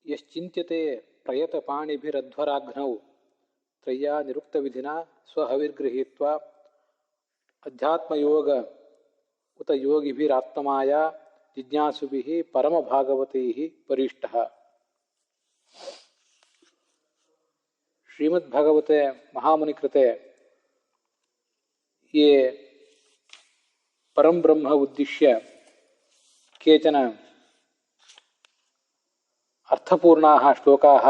ಯಶ್ಚಿಂತ್ಯತೆ ಪ್ರಯತಪಾಣಿಭಿರಧ್ವರಾಘ್ನೌ ತ್ರಯ್ಯಾ ನಿರುಕ್ತವಿಧಿನಾ ಸ್ವಹವಿರ್ಗೃಹೀತ್ವಾ ಅಧ್ಯಾತ್ಮಯೋಗ ಉತ ಯೋಗಿಭಿರಾತ್ಮಮಾಯ ಜಿಜ್ಞಾಸುಭಿಃ ಪರಮಭಾಗವತೈಃ ಪರಿಷ್ಟಃ. श्रीमद्भागवते महामुनिकृते ये परम ब्रह्म उद्दिश्य केचन अर्थपूर्णाः श्लोकाः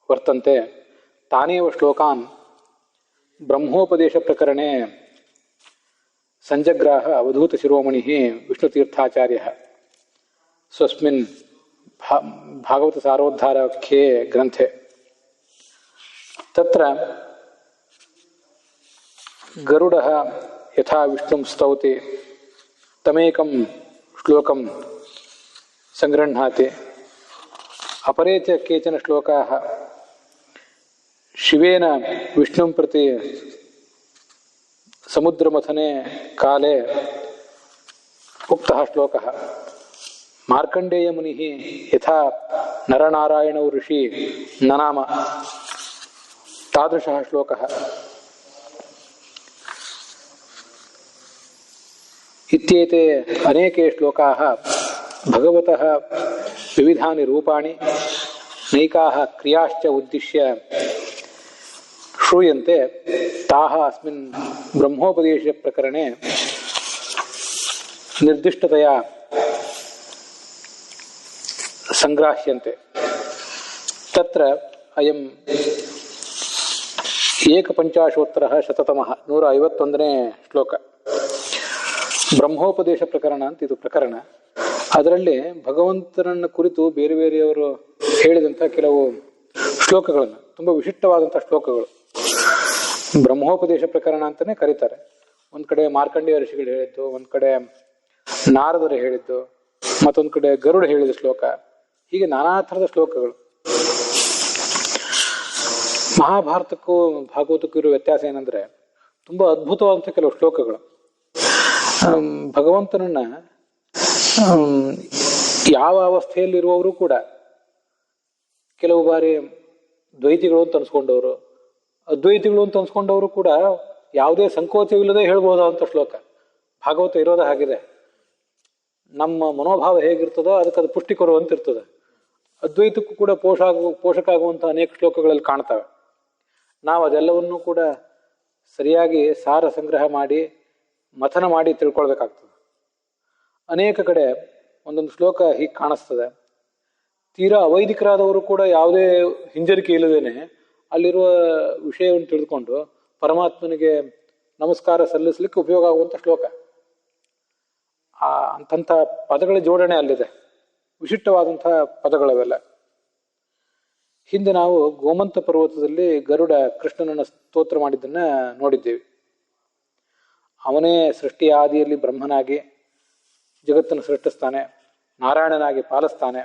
वर्तन्ते तानेव श्लोकान् ब्रह्मोपदेशप्रकरणे संजग्राह अवधूतशिरोमणिः विष्णुतीर्थाचार्यः स्वस्मिन् भागवतसारोद्धारख्ये ग्रन्थे. तत्र गरुडः यथा विष्णुं स्तौति तमेकं श्लोकं संगृह्णाति. अपरे च केचन श्लोकाः शिवेन विष्णुं प्रति समुद्रमथने काले उक्तः श्लोकः. मार्कण्डेयमुनिः यथा नरनारायणौ ऋषि ननाम तादृशः श्लोकः. इत्येते अनेके श्लोकाः भगवतः विविधानि रूपाणि नैकाः क्रियाश्च उद्दिश्य श्रूयन्ते. ताः अस्मिन् ब्रह्मोपदेशप्रकरणे निर्दिष्टतया संग्राह्यन्ते. तत्र अयं ಏಕಪಂಚಾಶೋತ್ತರ ಶತತಮಃ 151ನೇ ಶ್ಲೋಕ. ಬ್ರಹ್ಮೋಪದೇಶ ಪ್ರಕರಣ ಅಂತ ಇದು ಪ್ರಕರಣ. ಅದರಲ್ಲಿ ಭಗವಂತನನ್ನು ಕುರಿತು ಬೇರೆ ಬೇರೆಯವರು ಹೇಳಿದಂಥ ಕೆಲವು ಶ್ಲೋಕಗಳನ್ನು, ತುಂಬ ವಿಶಿಷ್ಟವಾದಂಥ ಶ್ಲೋಕಗಳು ಬ್ರಹ್ಮೋಪದೇಶ ಪ್ರಕರಣ ಅಂತಲೇ ಕರೀತಾರೆ. ಒಂದು ಕಡೆ ಮಾರ್ಕಂಡೇಯ ಋಷಿಗಳು ಹೇಳಿದ್ದು, ಒಂದು ಕಡೆ ನಾರದರು ಹೇಳಿದ್ದು, ಮತ್ತೊಂದು ಕಡೆ ಗರುಡ ಹೇಳಿದ ಶ್ಲೋಕ, ಹೀಗೆ ನಾನಾ ಥರದ ಶ್ಲೋಕಗಳು. ಮಹಾಭಾರತಕ್ಕೂ ಭಾಗವತಕ್ಕೂ ಇರೋ ವ್ಯತ್ಯಾಸ ಏನಂದ್ರೆ, ತುಂಬಾ ಅದ್ಭುತವಾದಂಥ ಕೆಲವು ಶ್ಲೋಕಗಳು ಭಗವಂತನನ್ನ ಯಾವ ಅವಸ್ಥೆಯಲ್ಲಿರುವವರು ಕೂಡ ಕೆಲವು ಬಾರಿ ದ್ವೈತಿಗಳು ಅಂತ ಅನ್ಸ್ಕೊಂಡವರು, ಅದ್ವೈತಿಗಳು ಅಂತ ಅನ್ಸ್ಕೊಂಡವರು ಕೂಡ ಯಾವುದೇ ಸಂಕೋಚವಿಲ್ಲದೆ ಹೇಳ್ಬೋದಾದಂಥ ಶ್ಲೋಕ ಭಾಗವತ ಇರೋದೇ ಹಾಗಿದೆ. ನಮ್ಮ ಮನೋಭಾವ ಹೇಗಿರ್ತದೋ ಅದಕ್ಕೆ ಅದು ಪುಷ್ಟಿ ಕೊಡುವಂತಿರ್ತದೆ. ಅದ್ವೈತಕ್ಕೂ ಕೂಡ ಪೋಷಕ ಆಗುವಂಥ ಅನೇಕ ಶ್ಲೋಕಗಳಲ್ಲಿ ಕಾಣ್ತವೆ. ನಾವು ಅದೆಲ್ಲವನ್ನೂ ಕೂಡ ಸರಿಯಾಗಿ ಸಾರ ಸಂಗ್ರಹ ಮಾಡಿ ಮಥನ ಮಾಡಿ ತಿಳ್ಕೊಳ್ಬೇಕಾಗ್ತದೆ. ಅನೇಕ ಕಡೆ ಒಂದೊಂದು ಶ್ಲೋಕ ಹೀಗೆ ಕಾಣಿಸ್ತದೆ. ತೀರಾ ಅವೈದಿಕರಾದವರು ಕೂಡ ಯಾವುದೇ ಹಿಂಜರಿಕೆ ಇಲ್ಲದೇನೆ ಅಲ್ಲಿರುವ ವಿಷಯವನ್ನು ತಿಳಿದುಕೊಂಡು ಪರಮಾತ್ಮನಿಗೆ ನಮಸ್ಕಾರ ಸಲ್ಲಿಸಲಿಕ್ಕೆ ಉಪಯೋಗ ಆಗುವಂಥ ಶ್ಲೋಕ. ಅಂಥ ಪದಗಳ ಜೋಡಣೆ ಅಲ್ಲಿದೆ, ವಿಶಿಷ್ಟವಾದಂಥ ಪದಗಳವೆಲ್ಲ. ಹಿಂದೆ ನಾವು ಗೋಮಂತ ಪರ್ವತದಲ್ಲಿ ಗರುಡ ಕೃಷ್ಣನನ್ನು ಸ್ತೋತ್ರ ಮಾಡಿದ್ದನ್ನ ನೋಡಿದ್ದೇವೆ. ಅವನೇ ಸೃಷ್ಟಿಯ ಆದಿಯಲ್ಲಿ ಬ್ರಹ್ಮನಾಗಿ ಜಗತ್ತನ್ನು ಸೃಷ್ಟಿಸ್ತಾನೆ, ನಾರಾಯಣನಾಗಿ ಪಾಲಿಸ್ತಾನೆ,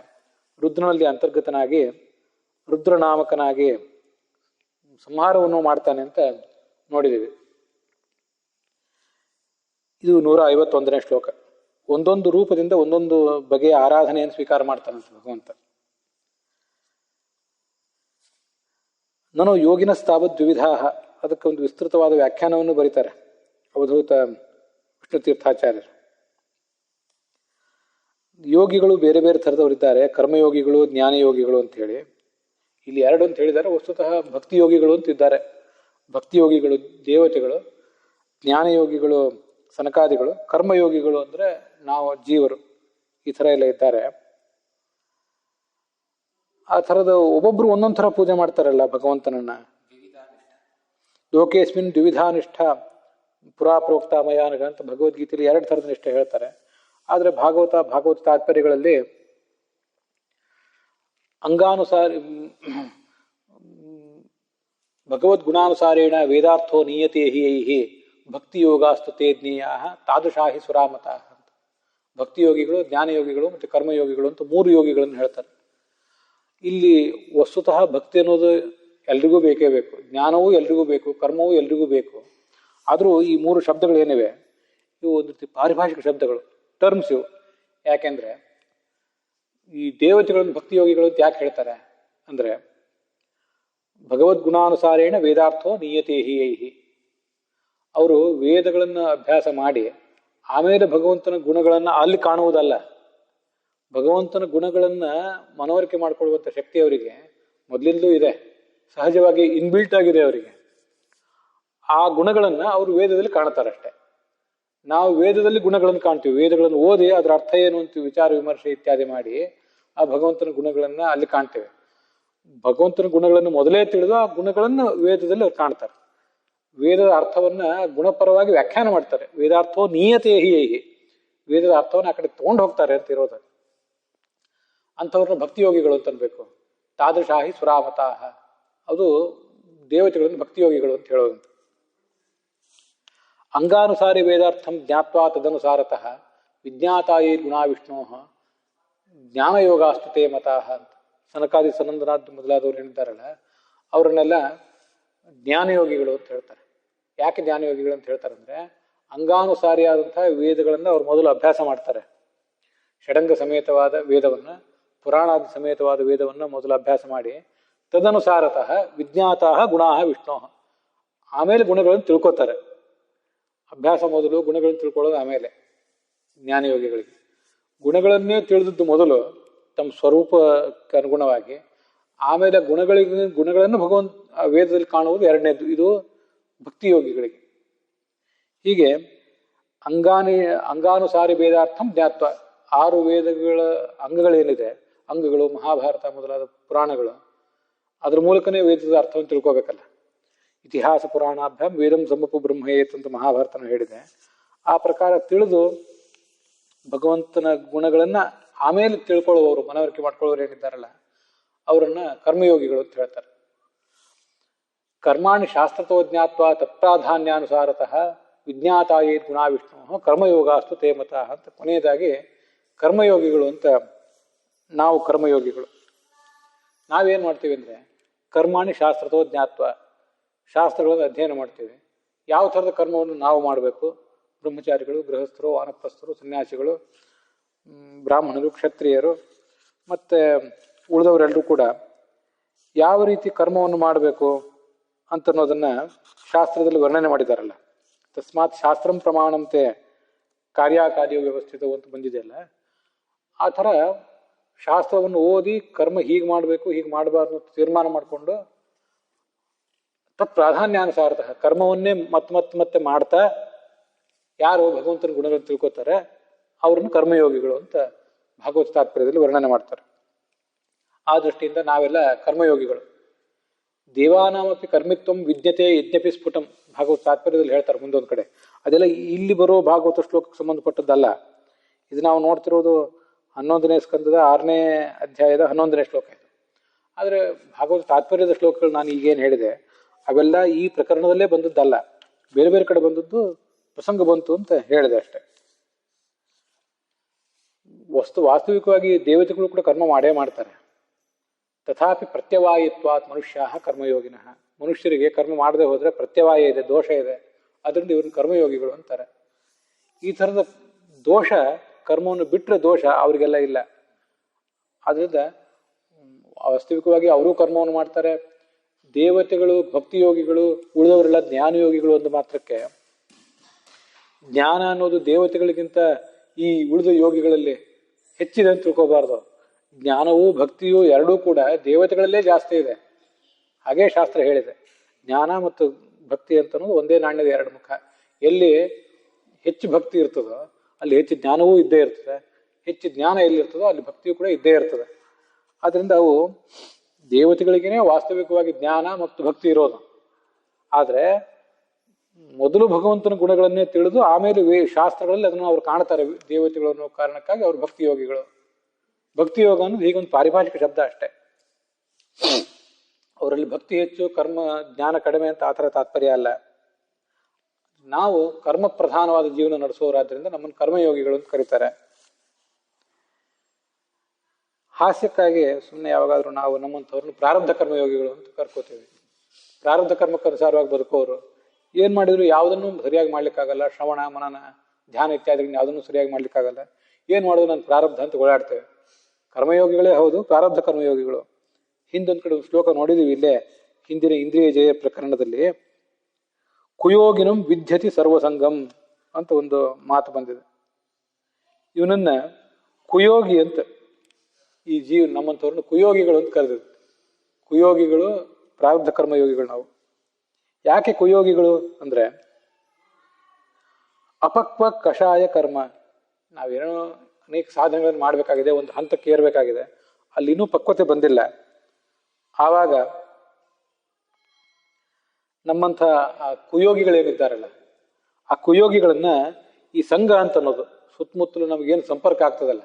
ರುದ್ರನಲ್ಲಿ ಅಂತರ್ಗತನಾಗಿ ರುದ್ರನಾಮಕನಾಗಿ ಸಂಹಾರವನ್ನು ಮಾಡ್ತಾನೆ ಅಂತ ನೋಡಿದ್ದೀವಿ. ಇದು 151ನೇ ಶ್ಲೋಕ. ಒಂದೊಂದು ರೂಪದಿಂದ ಒಂದೊಂದು ಬಗೆಯ ಆರಾಧನೆಯನ್ನು ಸ್ವೀಕಾರ ಮಾಡ್ತಾನಂತ ಭಗವಂತ. ನಾನು ಯೋಗಿನ ಸ್ಥಾವತ್ ದ್ವಿವಿಧಾ, ಅದಕ್ಕೆ ಒಂದು ವಿಸ್ತೃತವಾದ ವ್ಯಾಖ್ಯಾನವನ್ನು ಬರೀತಾರೆ ಅವಧೂತ ವಿಷ್ಣು ತೀರ್ಥಾಚಾರ್ಯರು. ಯೋಗಿಗಳು ಬೇರೆ ಬೇರೆ ಥರದವರಿದ್ದಾರೆ, ಕರ್ಮಯೋಗಿಗಳು, ಜ್ಞಾನಯೋಗಿಗಳು ಅಂತ ಹೇಳಿ. ಇಲ್ಲಿ ಎರಡು ಅಂತ ಹೇಳಿದ್ದಾರೆ. ವಸ್ತುತಃ ಭಕ್ತಿ ಯೋಗಿಗಳು ಅಂತ ಇದ್ದಾರೆ. ಭಕ್ತಿ ಯೋಗಿಗಳು ದೇವತೆಗಳು, ಜ್ಞಾನಯೋಗಿಗಳು ಸನಕಾದಿಗಳು, ಕರ್ಮಯೋಗಿಗಳು ಅಂದ್ರೆ ನಾವು ಜೀವರು, ಈ ಥರ ಎಲ್ಲ ಇದ್ದಾರೆ. ಆ ಥರದ ಒಬ್ಬೊಬ್ರು ಒಂದೊಂದು ಥರ ಪೂಜೆ ಮಾಡ್ತಾರಲ್ಲ ಭಗವಂತನನ್ನ. ಲೋಕೇಸ್ಮಿನ್ ದ್ವಿವಿಧಾ ನಿಷ್ಠ ಪುರಾ ಪ್ರೋಕ್ತ ಮಯಾನಗ ಅಂತ ಭಗವದ್ಗೀತೆಯಲ್ಲಿ 2 ಥರದ ನಿಷ್ಠೆ ಹೇಳ್ತಾರೆ. ಆದರೆ ಭಾಗವತ ತಾತ್ಪರ್ಯಗಳಲ್ಲಿ ಅಂಗಾನುಸಾರ ಭಗವದ್ಗುಣಾನುಸಾರೇಣ ವೇದಾರ್ಥೋ ನೀಯತೆ ಹಿ ಭಕ್ತಿ ಯೋಗಾಸ್ತು ತೇ ಜ್ಞೇಯಾ ತಾದೃಶಾಹಿ ಸುರಾಮತ ಅಂತ. ಭಕ್ತಿಯೋಗಿಗಳು, ಜ್ಞಾನಯೋಗಿಗಳು ಮತ್ತು ಕರ್ಮಯೋಗಿಗಳು ಅಂತ 3 ಯೋಗಿಗಳನ್ನು ಹೇಳ್ತಾರೆ. ಇಲ್ಲಿ ವಸ್ತುತಃ ಭಕ್ತಿ ಅನ್ನೋದು ಎಲ್ರಿಗೂ ಬೇಕೇ ಬೇಕು, ಜ್ಞಾನವೂ ಎಲ್ರಿಗೂ ಬೇಕು, ಕರ್ಮವೂ ಎಲ್ರಿಗೂ ಬೇಕು. ಆದರೂ ಈ 3 ಶಬ್ದಗಳೇನಿವೆ ಇವು ಒಂದು ರೀತಿ ಪಾರಿಭಾಷಿಕ ಶಬ್ದಗಳು, ಟರ್ಮ್ಸ್ ಇವು. ಯಾಕೆಂದ್ರೆ ಈ ದೇವತೆಗಳನ್ನು ಭಕ್ತಿಯೋಗಿಗಳು ಅಂತ ಯಾಕೆ ಹೇಳ್ತಾರೆ ಅಂದ್ರೆ, ಭಗವದ್ಗುಣಾನುಸಾರೇಣ ವೇದಾರ್ಥೋ ನೀಯತೆ ಹಿ. ಅವರು ವೇದಗಳನ್ನು ಅಭ್ಯಾಸ ಮಾಡಿ ಆಮೇಲೆ ಭಗವಂತನ ಗುಣಗಳನ್ನು ಅಲ್ಲಿ ಕಾಣುವುದಲ್ಲ. ಭಗವಂತನ ಗುಣಗಳನ್ನ ಮನವರಿಕೆ ಮಾಡಿಕೊಳ್ಳುವಂಥ ಶಕ್ತಿ ಅವರಿಗೆ ಮೊದಲಿಂದಲೂ ಇದೆ, ಸಹಜವಾಗಿ ಇನ್ಬಿಲ್ಟ್ ಆಗಿದೆ ಅವರಿಗೆ. ಆ ಗುಣಗಳನ್ನ ಅವರು ವೇದದಲ್ಲಿ ಕಾಣ್ತಾರಷ್ಟೆ. ನಾವು ವೇದದಲ್ಲಿ ಗುಣಗಳನ್ನು ಕಾಣ್ತೀವಿ, ವೇದಗಳನ್ನು ಓದಿ ಅದರ ಅರ್ಥ ಏನು ಅಂತ ವಿಚಾರ ವಿಮರ್ಶೆ ಇತ್ಯಾದಿ ಮಾಡಿ ಆ ಭಗವಂತನ ಗುಣಗಳನ್ನ ಅಲ್ಲಿ ಕಾಣ್ತೇವೆ. ಭಗವಂತನ ಗುಣಗಳನ್ನು ಮೊದಲೇ ತಿಳಿದು ಆ ಗುಣಗಳನ್ನು ವೇದದಲ್ಲಿ ಅವ್ರು ಕಾಣ್ತಾರೆ. ವೇದದ ಅರ್ಥವನ್ನ ಗುಣಪರವಾಗಿ ವ್ಯಾಖ್ಯಾನ ಮಾಡ್ತಾರೆ. ವೇದಾರ್ಥೋ ನೀಯತೆ ಹಿ, ವೇದದ ಅರ್ಥವನ್ನು ಆ ಕಡೆ ತಗೊಂಡು ಹೋಗ್ತಾರೆ ಅಂತ ಇರೋದು. ಅಂಥವ್ರನ್ನ ಭಕ್ತಿಯೋಗಿಗಳು ಅಂತ ಅನ್ಬೇಕು. ತಾದೃಶಾಹಿ ಸುರಾಮತಾಹ, ಅದು ದೇವತೆಗಳನ್ನು ಭಕ್ತಿಯೋಗಿಗಳು ಅಂತ ಹೇಳೋದಂತ. ಅಂಗಾನುಸಾರಿ ವೇದಾರ್ಥಂ ಜ್ಞಾತ್ವಾ ತದನುಸಾರತಃ ವಿಜ್ಞಾತಾಯೇ ಗುಣಾ ವಿಷ್ಣೋ ಜ್ಞಾನಯೋಗಾಸ್ತುತೆ ಮತಾಹ ಅಂತ ಸನಕಾದಿ ಸನಂದನಾಥ್ ಮೊದಲಾದವ್ರು ಹೇಳಿದ್ದಾರಲ್ಲ, ಅವರನ್ನೆಲ್ಲ ಜ್ಞಾನಯೋಗಿಗಳು ಅಂತ ಹೇಳ್ತಾರೆ. ಯಾಕೆ ಜ್ಞಾನಯೋಗಿಗಳು ಅಂತ ಹೇಳ್ತಾರೆ ಅಂದ್ರೆ, ಅಂಗಾನುಸಾರಿಯಾದಂತಹ ವೇದಗಳನ್ನು ಅವ್ರು ಮೊದಲು ಅಭ್ಯಾಸ ಮಾಡ್ತಾರೆ. ಷಡಂಗ ಸಮೇತವಾದ ವೇದವನ್ನ, ಪುರಾಣಾದಿ ಸಮೇತವಾದ ವೇದವನ್ನ ಮೊದಲು ಅಭ್ಯಾಸ ಮಾಡಿ ತದನುಸಾರತಃ ವಿಜ್ಞಾತಃ ಗುಣಾ ವಿಷ್ಣೋ, ಆಮೇಲೆ ಗುಣಗಳನ್ನು ತಿಳ್ಕೊತಾರೆ. ಅಭ್ಯಾಸ ಮೊದಲು, ಗುಣಗಳನ್ನು ತಿಳ್ಕೊಳ್ಳೋದು ಆಮೇಲೆ. ಜ್ಞಾನಯೋಗಿಗಳಿಗೆ ಗುಣಗಳನ್ನೇ ತಿಳಿದದ್ದು ಮೊದಲು ತಮ್ಮ ಸ್ವರೂಪಕ್ಕೆ ಅನುಗುಣವಾಗಿ, ಆಮೇಲೆ ಗುಣಗಳನ್ನು ಭಗವಂತ ವೇದದಲ್ಲಿ ಕಾಣುವುದು ಎರಡನೇದು. ಇದು ಭಕ್ತಿಯೋಗಿಗಳಿಗೆ. ಹೀಗೆ ಅಂಗಾನುಸಾರಿ ವೇದಾರ್ಥಂ ಜ್ಞಾತ್ವ, 6 ವೇದಗಳ ಅಂಗಗಳೇನಿದೆ, ಅಂಗಗಳು ಮಹಾಭಾರತ ಮೊದಲಾದ ಪುರಾಣಗಳು, ಅದ್ರ ಮೂಲಕನೇ ವೇದದ ಅರ್ಥವನ್ನು ತಿಳ್ಕೋಬೇಕಲ್ಲ. ಇತಿಹಾಸ ಪುರಾಣಾಭ್ಯಾಮ್ ವೇದಂ ಸಮಪು ಬ್ರಹ್ಮೇತ್ ಅಂತ ಮಹಾಭಾರತನ ಹೇಳಿದೆ. ಆ ಪ್ರಕಾರ ತಿಳಿದು ಭಗವಂತನ ಗುಣಗಳನ್ನ ಆಮೇಲೆ ತಿಳ್ಕೊಳ್ಳುವವರು, ಮನವರಿಕೆ ಮಾಡ್ಕೊಳ್ಳೋರು ಏನಿದ್ದಾರಲ್ಲ, ಅವರನ್ನ ಕರ್ಮಯೋಗಿಗಳು ಅಂತ ಹೇಳ್ತಾರೆ. ಕರ್ಮಾಣಿ ಶಾಸ್ತ್ರತೋ ಜ್ಞಾತ್ವ ತತ್ಪ್ರಾಧಾನ್ಯಾನುಸಾರತಃ ವಿಜ್ಞಾತಾಯೇ ಗುಣಾ ವಿಷ್ಣು ಕರ್ಮಯೋಗಾಸ್ತು ತೇ ಮತಃ ಅಂತ ಕೊನೆಯದಾಗಿ ಕರ್ಮಯೋಗಿಗಳು ಅಂತ. ನಾವು ಕರ್ಮಯೋಗಿಗಳು ನಾವೇನ್ ಮಾಡ್ತೀವಿ ಅಂದ್ರೆ, ಕರ್ಮಾಣಿ ಶಾಸ್ತ್ರತೋ ಜ್ಞಾತ್ವ, ಶಾಸ್ತ್ರಗಳನ್ನು ಅಧ್ಯಯನ ಮಾಡ್ತೀವಿ. ಯಾವ ಥರದ ಕರ್ಮವನ್ನು ನಾವು ಮಾಡಬೇಕು, ಬ್ರಹ್ಮಚಾರಿಗಳು, ಗೃಹಸ್ಥರು, ವಾನಪ್ರಸ್ಥರು, ಸನ್ಯಾಸಿಗಳು, ಬ್ರಾಹ್ಮಣರು, ಕ್ಷತ್ರಿಯರು ಮತ್ತೆ ಉಳಿದವರೆಲ್ಲರೂ ಕೂಡ ಯಾವ ರೀತಿ ಕರ್ಮವನ್ನು ಮಾಡಬೇಕು ಅಂತನ್ನೋದನ್ನ ಶಾಸ್ತ್ರದಲ್ಲಿ ವರ್ಣನೆ ಮಾಡಿದಾರಲ್ಲ. ತಸ್ಮಾತ್ ಶಾಸ್ತ್ರಂ ಪ್ರಮಾಣಂತೆ ಕಾರ್ಯಕಾರ್ಯ ವ್ಯವಸ್ಥಿತವು ಅಂತ ಬಂದಿದೆಯಲ್ಲ, ಆ ಥರ ಶಾಸ್ತ್ರವನ್ನು ಓದಿ ಕರ್ಮ ಹೀಗೆ ಮಾಡಬೇಕು, ಹೀಗೆ ಮಾಡಬಾರ್ದು ಅಂತ ತೀರ್ಮಾನ ಮಾಡಿಕೊಂಡು ತತ್ ಪ್ರಾಧಾನ್ಯಾನುಸಾರತಃ ಕರ್ಮವನ್ನೇ ಮತ್ತೆ ಮಾಡ್ತಾ ಯಾರು ಭಗವಂತನ ಗುಣಗಳನ್ನು ತಿಳ್ಕೊತಾರೆ ಅವ್ರನ್ನ ಕರ್ಮಯೋಗಿಗಳು ಅಂತ ಭಾಗವತ ತಾತ್ಪರ್ಯದಲ್ಲಿ ವರ್ಣನೆ ಮಾಡ್ತಾರೆ. ಆ ದೃಷ್ಟಿಯಿಂದ ನಾವೆಲ್ಲ ಕರ್ಮಯೋಗಿಗಳು. ದೇವಾನಾಮಪಿ ಕರ್ಮಿತ್ವಂ ವಿದ್ಯತೆ ಯಜ್ಞಪಿ ಸ್ಫುಟಂ ಭಾಗವತ ತಾತ್ಪರ್ಯದಲ್ಲಿ ಹೇಳ್ತಾರೆ ಮುಂದೊಂದು ಕಡೆ. ಅದೆಲ್ಲ ಇಲ್ಲಿ ಬರೋ ಭಾಗವತ ಶ್ಲೋಕಕ್ಕೆ ಸಂಬಂಧಪಟ್ಟದ್ದಲ್ಲ. ಇದು ನಾವು ನೋಡ್ತಿರೋದು 11ನೇ ಸ್ಕಂದದ 6ನೇ ಅಧ್ಯಾಯದ 11ನೇ ಶ್ಲೋಕ ಇದು. ಆದರೆ ಭಾಗವತ ತಾತ್ಪರ್ಯದ ಶ್ಲೋಕಗಳು ನಾನು ಈಗೇನು ಹೇಳಿದೆ ಅವೆಲ್ಲ ಈ ಪ್ರಕರಣದಲ್ಲೇ ಬಂದದ್ದಲ್ಲ, ಬೇರೆ ಬೇರೆ ಕಡೆ ಬಂದದ್ದು ಪ್ರಸಂಗ ಬಂತು ಅಂತ ಹೇಳಿದೆ ಅಷ್ಟೆ. ವಾಸ್ತವಿಕವಾಗಿ ದೇವತೆಗಳು ಕೂಡ ಕರ್ಮ ಮಾಡೇ ಮಾಡ್ತಾರೆ. ತಥಾಪಿ ಪ್ರತ್ಯವಾಯಿತ್ವಾತ್ ಮನುಷ್ಯ ಕರ್ಮಯೋಗಿನಃ, ಮನುಷ್ಯರಿಗೆ ಕರ್ಮ ಮಾಡದೆ ಹೋದ್ರೆ ಪ್ರತ್ಯವಾಯ ಇದೆ, ದೋಷ ಇದೆ, ಅದರಿಂದ ಇವ್ರನ್ನ ಕರ್ಮಯೋಗಿಗಳು ಅಂತಾರೆ. ಈ ಥರದ ದೋಷ, ಕರ್ಮವನ್ನು ಬಿಟ್ಟರೆ ದೋಷ ಅವರಿಗೆಲ್ಲ ಇಲ್ಲ. ಅದರಿಂದ ವಾಸ್ತವಿಕವಾಗಿ ಅವರೂ ಕರ್ಮವನ್ನು ಮಾಡ್ತಾರೆ. ದೇವತೆಗಳು, ಭಕ್ತಿಯೋಗಿಗಳು, ಉಳಿದವರೆಲ್ಲ ಜ್ಞಾನಯೋಗಿಗಳು ಅಂದ ಮಾತ್ರಕ್ಕೆ ಜ್ಞಾನ ಅನ್ನೋದು ದೇವತೆಗಳಿಗಿಂತ ಈ ಉಳಿದ ಯೋಗಿಗಳಲ್ಲಿ ಹೆಚ್ಚಿದೆ ಅಂತ ತಿಳ್ಕೋಬಾರ್ದು. ಜ್ಞಾನವೂ ಭಕ್ತಿಯೂ ಎರಡೂ ಕೂಡ ದೇವತೆಗಳಲ್ಲೇ ಜಾಸ್ತಿ ಇದೆ. ಹಾಗೇ ಶಾಸ್ತ್ರ ಹೇಳಿದೆ. ಜ್ಞಾನ ಮತ್ತು ಭಕ್ತಿ ಅಂತ ಅನ್ನೋದು ಒಂದೇ ನಾಣ್ಯದ ಎರಡು ಮುಖ. ಎಲ್ಲಿ ಹೆಚ್ಚು ಭಕ್ತಿ ಇರ್ತದೋ ಅಲ್ಲಿ ಹೆಚ್ಚು ಜ್ಞಾನವೂ ಇದ್ದೇ ಇರ್ತದೆ, ಹೆಚ್ಚು ಜ್ಞಾನ ಎಲ್ಲಿರ್ತದೋ ಅಲ್ಲಿ ಭಕ್ತಿಯೂ ಕೂಡ ಇದ್ದೇ ಇರ್ತದೆ. ಆದ್ರಿಂದ ಅವು ದೇವತೆಗಳಿಗೇನೆ ವಾಸ್ತವಿಕವಾಗಿ ಜ್ಞಾನ ಮತ್ತು ಭಕ್ತಿ ಇರೋದು. ಆದರೆ ಮೊದಲು ಭಗವಂತನ ಗುಣಗಳನ್ನೇ ತಿಳಿದು ಆಮೇಲೆ ಶಾಸ್ತ್ರಗಳಲ್ಲಿ ಅದನ್ನು ಅವ್ರು ಕಾಣ್ತಾರೆ ದೇವತೆಗಳು ಅನ್ನೋ ಕಾರಣಕ್ಕಾಗಿ ಅವ್ರು ಭಕ್ತಿಯೋಗಿಗಳು. ಭಕ್ತಿಯೋಗ ಅನ್ನೋದು ಹೀಗೊಂದು ಪಾರಿಭಾಷಿಕ ಶಬ್ದ ಅಷ್ಟೇ. ಅವರಲ್ಲಿ ಭಕ್ತಿ ಹೆಚ್ಚು, ಕರ್ಮ ಜ್ಞಾನ ಕಡಿಮೆ ಅಂತ ಆ ಥರ ತಾತ್ಪರ್ಯ ಅಲ್ಲ. ನಾವು ಕರ್ಮ ಪ್ರಧಾನವಾದ ಜೀವನ ನಡೆಸೋರಾದ್ರಿಂದ ನಮ್ಮನ್ನು ಕರ್ಮಯೋಗಿಗಳು ಅಂತ ಕರೀತಾರೆ. ಹಾಸ್ಯಕ್ಕಾಗಿ ಸುಮ್ಮನೆ ಯಾವಾಗಾದ್ರೂ ನಾವು ನಮ್ಮಂಥವ್ರನ್ನ ಪ್ರಾರಬ್ಧ ಕರ್ಮಯೋಗಿಗಳು ಅಂತ ಕರ್ಕೋತೀವಿ. ಪ್ರಾರಬ್ಧ ಕರ್ಮಕ್ಕೆ ಅನುಸಾರವಾಗಿ ಬದುಕೋರು ಏನ್ ಮಾಡಿದ್ರು ಯಾವುದನ್ನು ಸರಿಯಾಗಿ ಮಾಡ್ಲಿಕ್ಕಾಗಲ್ಲ. ಶ್ರವಣ, ಮನನ, ಧ್ಯಾನ ಇತ್ಯಾದಿಗಳನ್ನ ಯಾವುದನ್ನು ಸರಿಯಾಗಿ ಮಾಡ್ಲಿಕ್ಕಾಗಲ್ಲ. ಏನ್ ಮಾಡೋದು, ನಾನು ಪ್ರಾರಬ್ಧ ಅಂತ ಓಡಾಡ್ತೇವೆ. ಕರ್ಮಯೋಗಿಗಳೇ ಹೌದು, ಪ್ರಾರಬ್ಧ ಕರ್ಮಯೋಗಿಗಳು. ಹಿಂದೊಂದು ಕಡೆ ಒಂದು ಶ್ಲೋಕ ನೋಡಿದೀವಿ ಇಲ್ಲೇ ಹಿಂದಿನ ಇಂದ್ರಿಯ ಜಯ ಪ್ರಕರಣದಲ್ಲಿ. ಕುಯೋಗಿನಂ ವಿದ್ಯತಿ ಸರ್ವಸಂಗಂ ಅಂತ ಒಂದು ಮಾತು ಬಂದಿದೆ. ಇವನನ್ನ ಕುಯೋಗಿ ಅಂತ, ಈ ನಮ್ಮಂಥವ್ರನ್ನ ಕುಯೋಗಿಗಳು ಅಂತ ಕರೆದಿದೆ. ಕುಯೋಗಿಗಳು ಪ್ರಾರಬ್ಧ ಕರ್ಮಯೋಗಿಗಳು ನಾವು. ಯಾಕೆ ಕುಯೋಗಿಗಳು ಅಂದ್ರೆ, ಅಪಕ್ವ ಕಷಾಯ ಕರ್ಮ, ನಾವೇನೋ ಅನೇಕ ಸಾಧನೆಗಳನ್ನು ಮಾಡಬೇಕಾಗಿದೆ, ಒಂದು ಹಂತಕ್ಕೆ ಏರ್ಬೇಕಾಗಿದೆ, ಅಲ್ಲಿ ಇನ್ನೂ ಪಕ್ವತೆ ಬಂದಿಲ್ಲ. ಆವಾಗ ನಮ್ಮಂಥ ಆ ಕುಯೋಗಿಗಳೇನಿದ್ದಾರಲ್ಲ, ಆ ಕುಯೋಗಿಗಳನ್ನ ಈ ಸಂಘ ಅಂತ ಅನ್ನೋದು, ಸುತ್ತಮುತ್ತಲು ನಮಗೇನು ಸಂಪರ್ಕ ಆಗ್ತದಲ್ಲ,